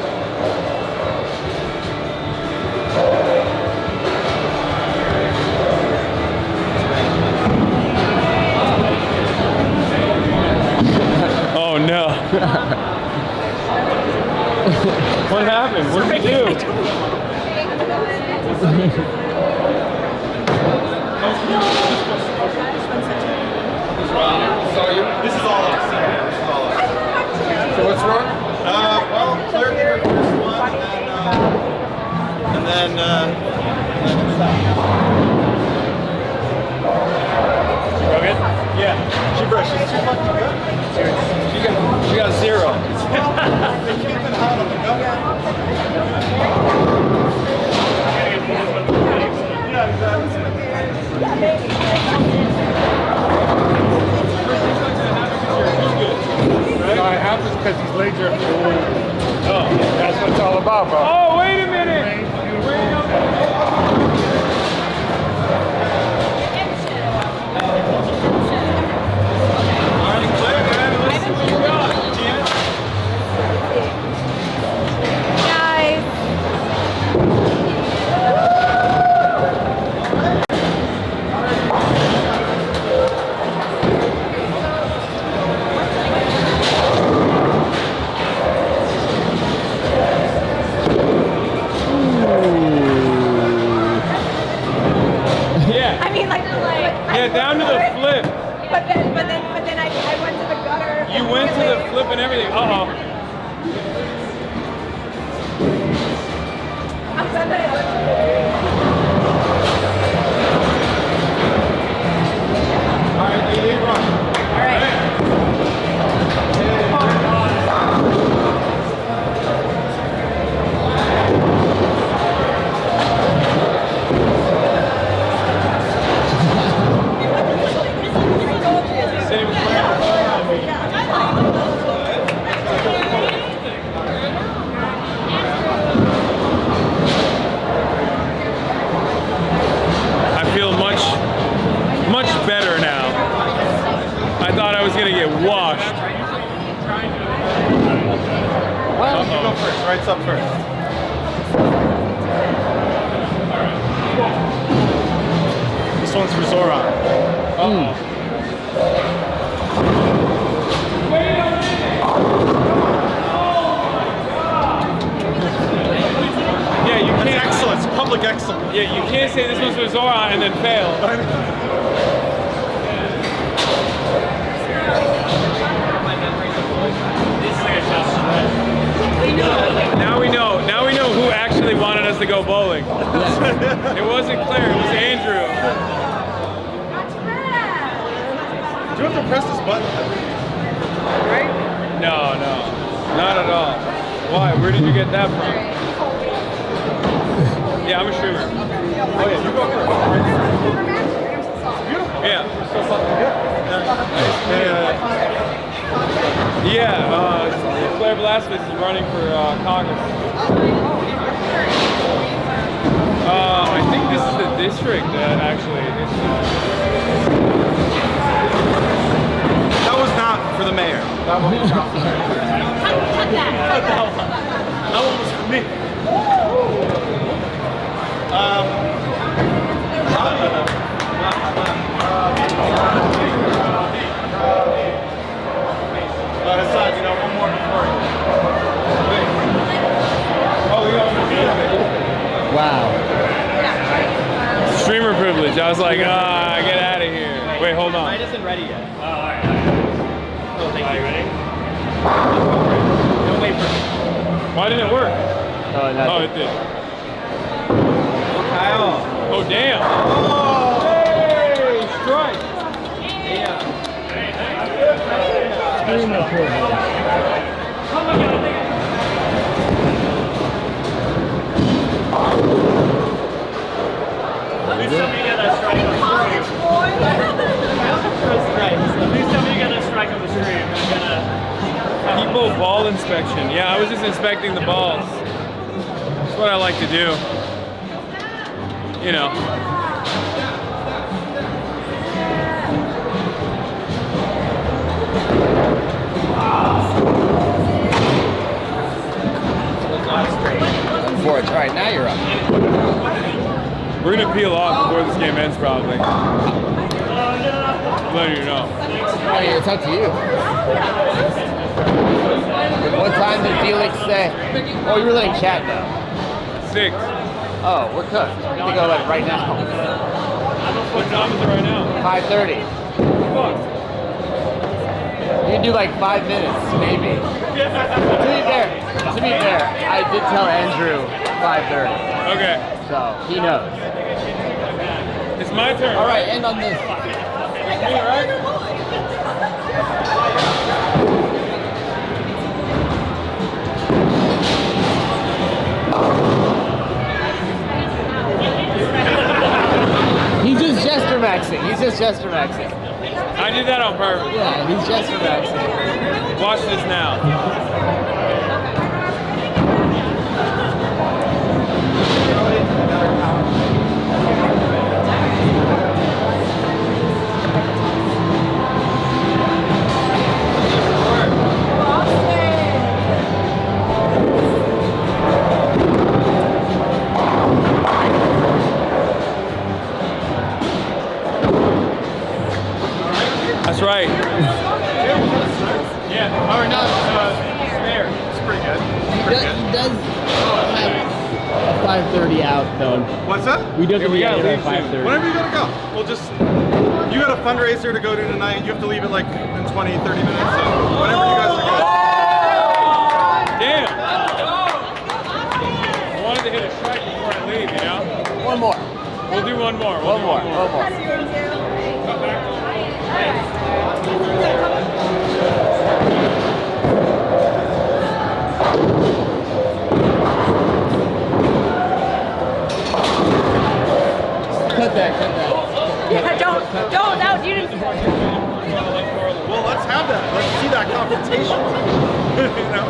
Oh no. What happened? What did you do? This is all us. So what's wrong? Well, Claire did her first one, and then it's that. She broke it? Yeah. She broke. She's too fucking good. She got 0. They're keeping hot on the gut. Yeah, exactly. No, it happens because these legs are Oh, that's what it's all about, bro. Oh, wait a minute. Yeah, down to the flip. But then I went to the gutter. You went to the flip and everything. Uh-oh. I'm glad that I went to All right, you run. All right. I feel much better now. I thought I was gonna get washed. Well, you go first. Right's up first. This one's for Zoran. Yeah, you can't. That's excellence, public excellence. Yeah, you can't say this one's for Zoran and then fail. Now we know who actually wanted us to go bowling. It wasn't Claire, it was Andrew. Do you have to press this button? Right? No, not at all. Why? Where did you get that from? Yeah, I'm a streamer. Oh yeah, you go first. Beautiful. Yeah. Still something good. Yeah, Claire Valdez is running for Congress. I think this is the district actually. That was not for the mayor. That one was not for the mayor. That one was for me. which I was like, get out of here. Wait, hold on. Mine isn't ready yet. Oh, all right. Oh, thank you. Ready? Don't wait for me. Why didn't it work? Oh, it did. Kyle. Oh, damn. Oh. Hey, strike. Yeah. Please tell me you got that strike on the stream. Please tell me you got that strike on the stream. I'm gonna... People ball inspection. Yeah, I was just inspecting the balls. That's what I like to do. You know. For it. All right, now you're up. We're gonna peel off before this game ends, probably. Letting you know. Hey, it's up to you. What time did Felix say? Oh, you were letting chat though. 6. Oh, we're cooked. We're gonna go like right now. What time is it right now? 5:30. Fuck. You can do like 5 minutes, maybe. To be fair, I did tell Andrew 5:30. Okay. So he knows. It's my turn. All right, end on this. Me, right? He's just gesture maxing. I did that on purpose. Yeah, he's gesture maxing. Watch this now. That's right. Yeah. Or not. Spare. It's pretty good. He does have a 5:30 out though. What's that? We do have to we be gotta out at leave soon. 5:30. Whenever you gotta go. We'll just, you got a fundraiser to go to tonight. You have to leave it like in 20, 30 minutes. So whenever you guys are good. Damn. I wanted to hit a strike before I leave, you know? One more. We'll do one more. One more. Cut that. Yeah, don't. That was you didn't. Well, let's have that. Let's see that confrontation. You know,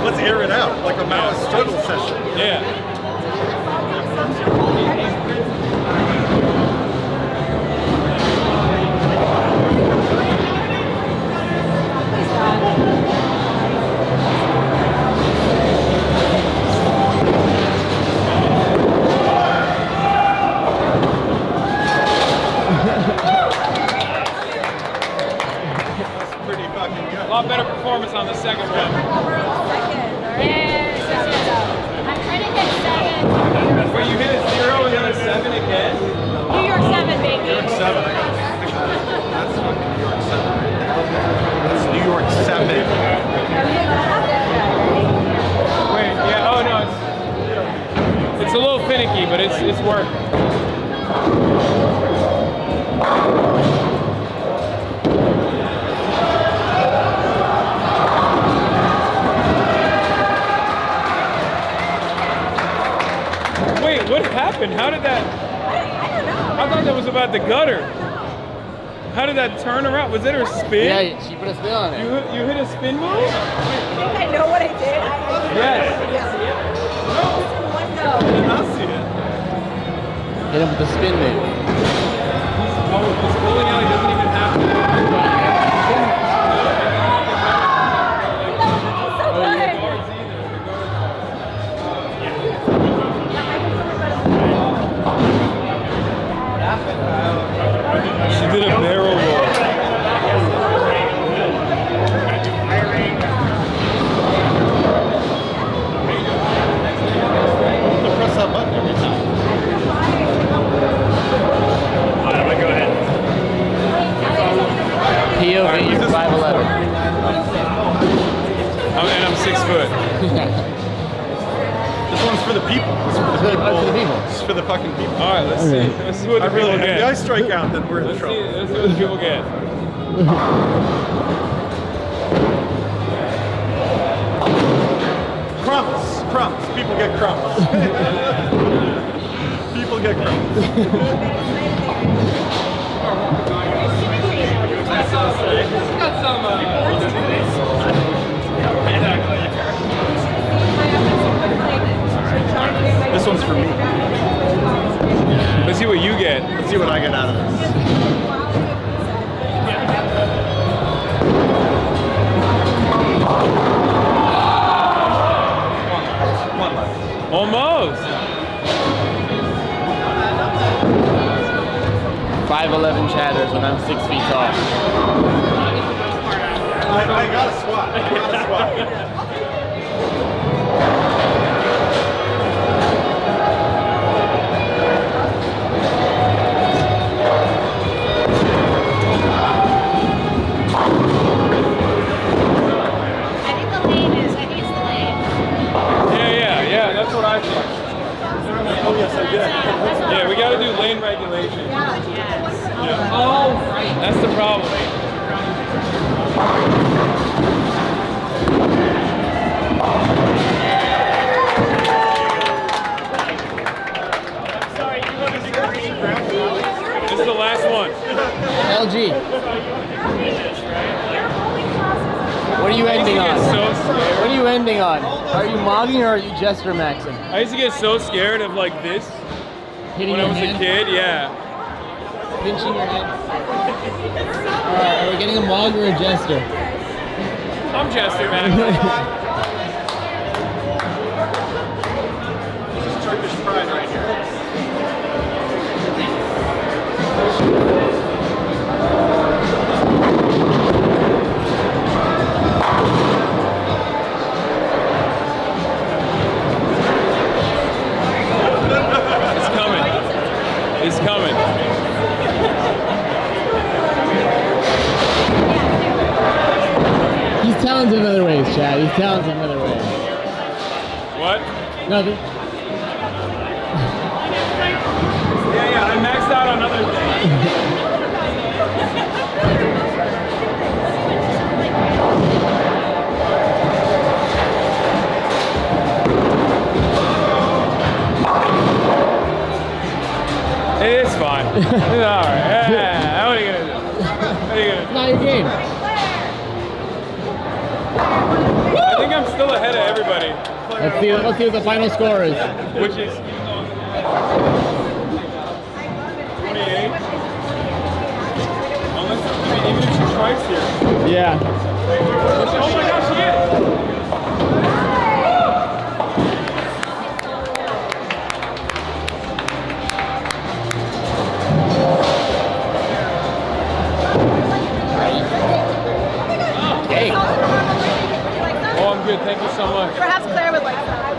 let's air it out like a Maoist struggle session. Yeah. A lot better performance on the second one. I'm trying to hit 7. Wait, you hit a 0 and then a 7 again? New York 7, baby. New York 7. That's fucking New York 7 right there. That's New York 7. Wait, yeah, oh no, it's a little finicky, but it's work. Wait, what happened? How did that? I don't know. I thought that was about the gutter. How did that turn around? Was it her spin? Yeah, she put a spin on it. You hit a spin move? I think I know what I did. Yes. I did not see it. Hit him with the spin move. Oh, this bowling alley doesn't even have to. She did a barrel roll. Press that button every time. for the people. It's for the fucking people. All right, let's see. Let's see what the people get. If I strike out, then we're in Let's trouble. see what the people get. Crumbs. People get crumbs. People get crumbs. Got some. This one's for me. Let's see what you get. Let's see what I get out of this. One left. Almost. 5'11" chatters when I'm 6 feet tall. I got a squat. That's what I think. Oh yes, I did. Yeah, we got to do lane regulation. Yeah. Oh, right. That's the problem. This is the last one. LG. What are you ending on? What are you ending on? Are you mogging or are you gesture maxing? I used to get so scared of like this Hitting when I your was hand? a kid, yeah. Pinching your head. Alright, are we getting a mog or a jester? I'm gesture man. This is Turkish pride right here. It's coming. He's talented in other ways, Chad. He's talented in other ways. What? Nothing. Yeah, I maxed out on other things. It is fine. It's alright. Yeah, what are you gonna do? What are you gonna do? It's not your game. I think I'm still ahead of everybody. Let's see what the final score is. Which is 28. Unless, I mean, even if she strikes here. Yeah. Oh my gosh, she is! Oh, I'm good. Thank you so much. Perhaps Claire would like that.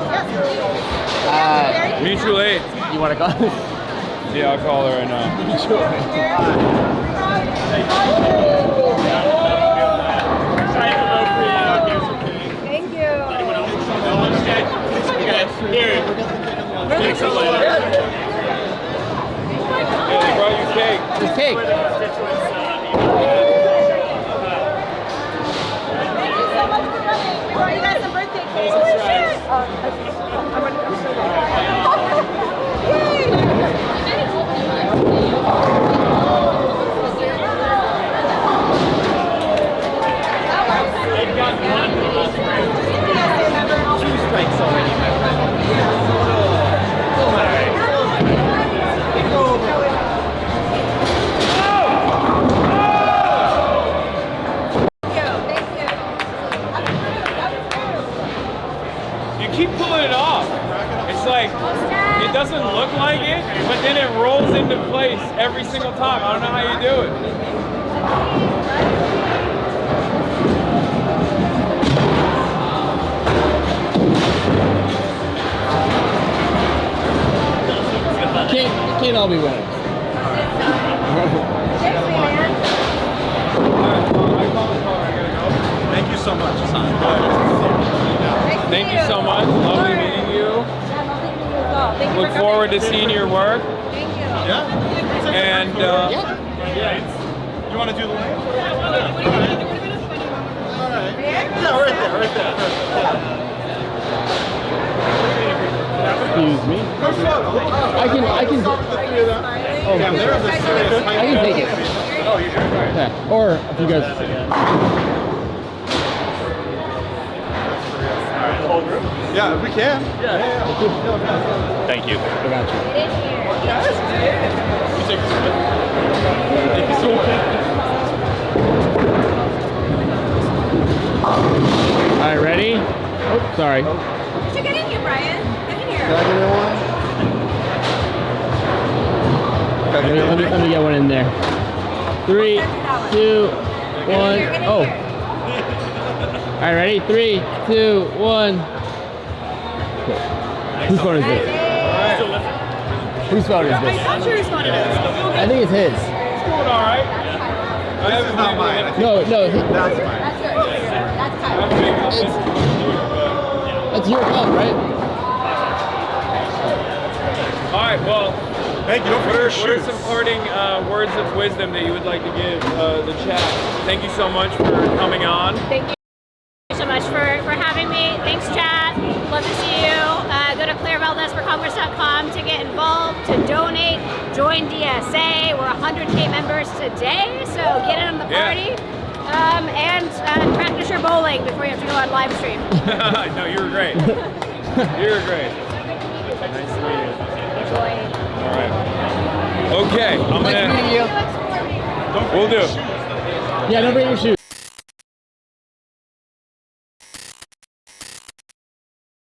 Mutual aid. You want to call? Yeah, I'll call her right now. Mutual Thank you. Thanks a lot. Yeah, they brought you cake. There's cake. We brought you guys some birthday cake. They've got one. Two strikes already, my friend. You keep pulling it off. It's like, it doesn't look like it, but then it rolls into place every single time. I don't know how you do it. It can't all be winners. Thank you so much, Hasan. Thank you so much. Lovely meeting you. Thank you Look forward to seeing your work. Thank you. Yeah? And You want to do the lane? Alright. Yeah, right there, right there. Excuse me. I can. Oh, Yeah, there's a serious I can take it. Oh, you sure? Yeah. Or if you guys. Yeah, if we can. Thank you. I got you. You take this with. Thank you so much. All right, ready? Oh, sorry. You should get in here, Brian. Get in here. Let me get one in there. 3, 2, 1. Oh. All right, ready? 3, 2, 1. Whose phone is this? Whose phone is this? I'm not sure whose phone it is. I think it's his. it's going all right. This is not mine. No. That's mine. That's yours. That's Kyle's. That's your phone, right? All right. Well, Thank you. Don't what forget are your what are shoes. some parting words of wisdom that you would like to give the chat? Thank you so much for coming on. Thank you so much for having me. Thanks, chat. Love to see you. Go to ClaireValdezForCongress.com to get involved, to donate, join DSA. We're 100K members today, so get in on the party. And practice your bowling before you have to go on live stream. No, you were great. You were great. Nice to meet you. Enjoy. All right. Okay, I'm gonna. Nice meeting you. We'll do. Yeah, don't bring your shoes.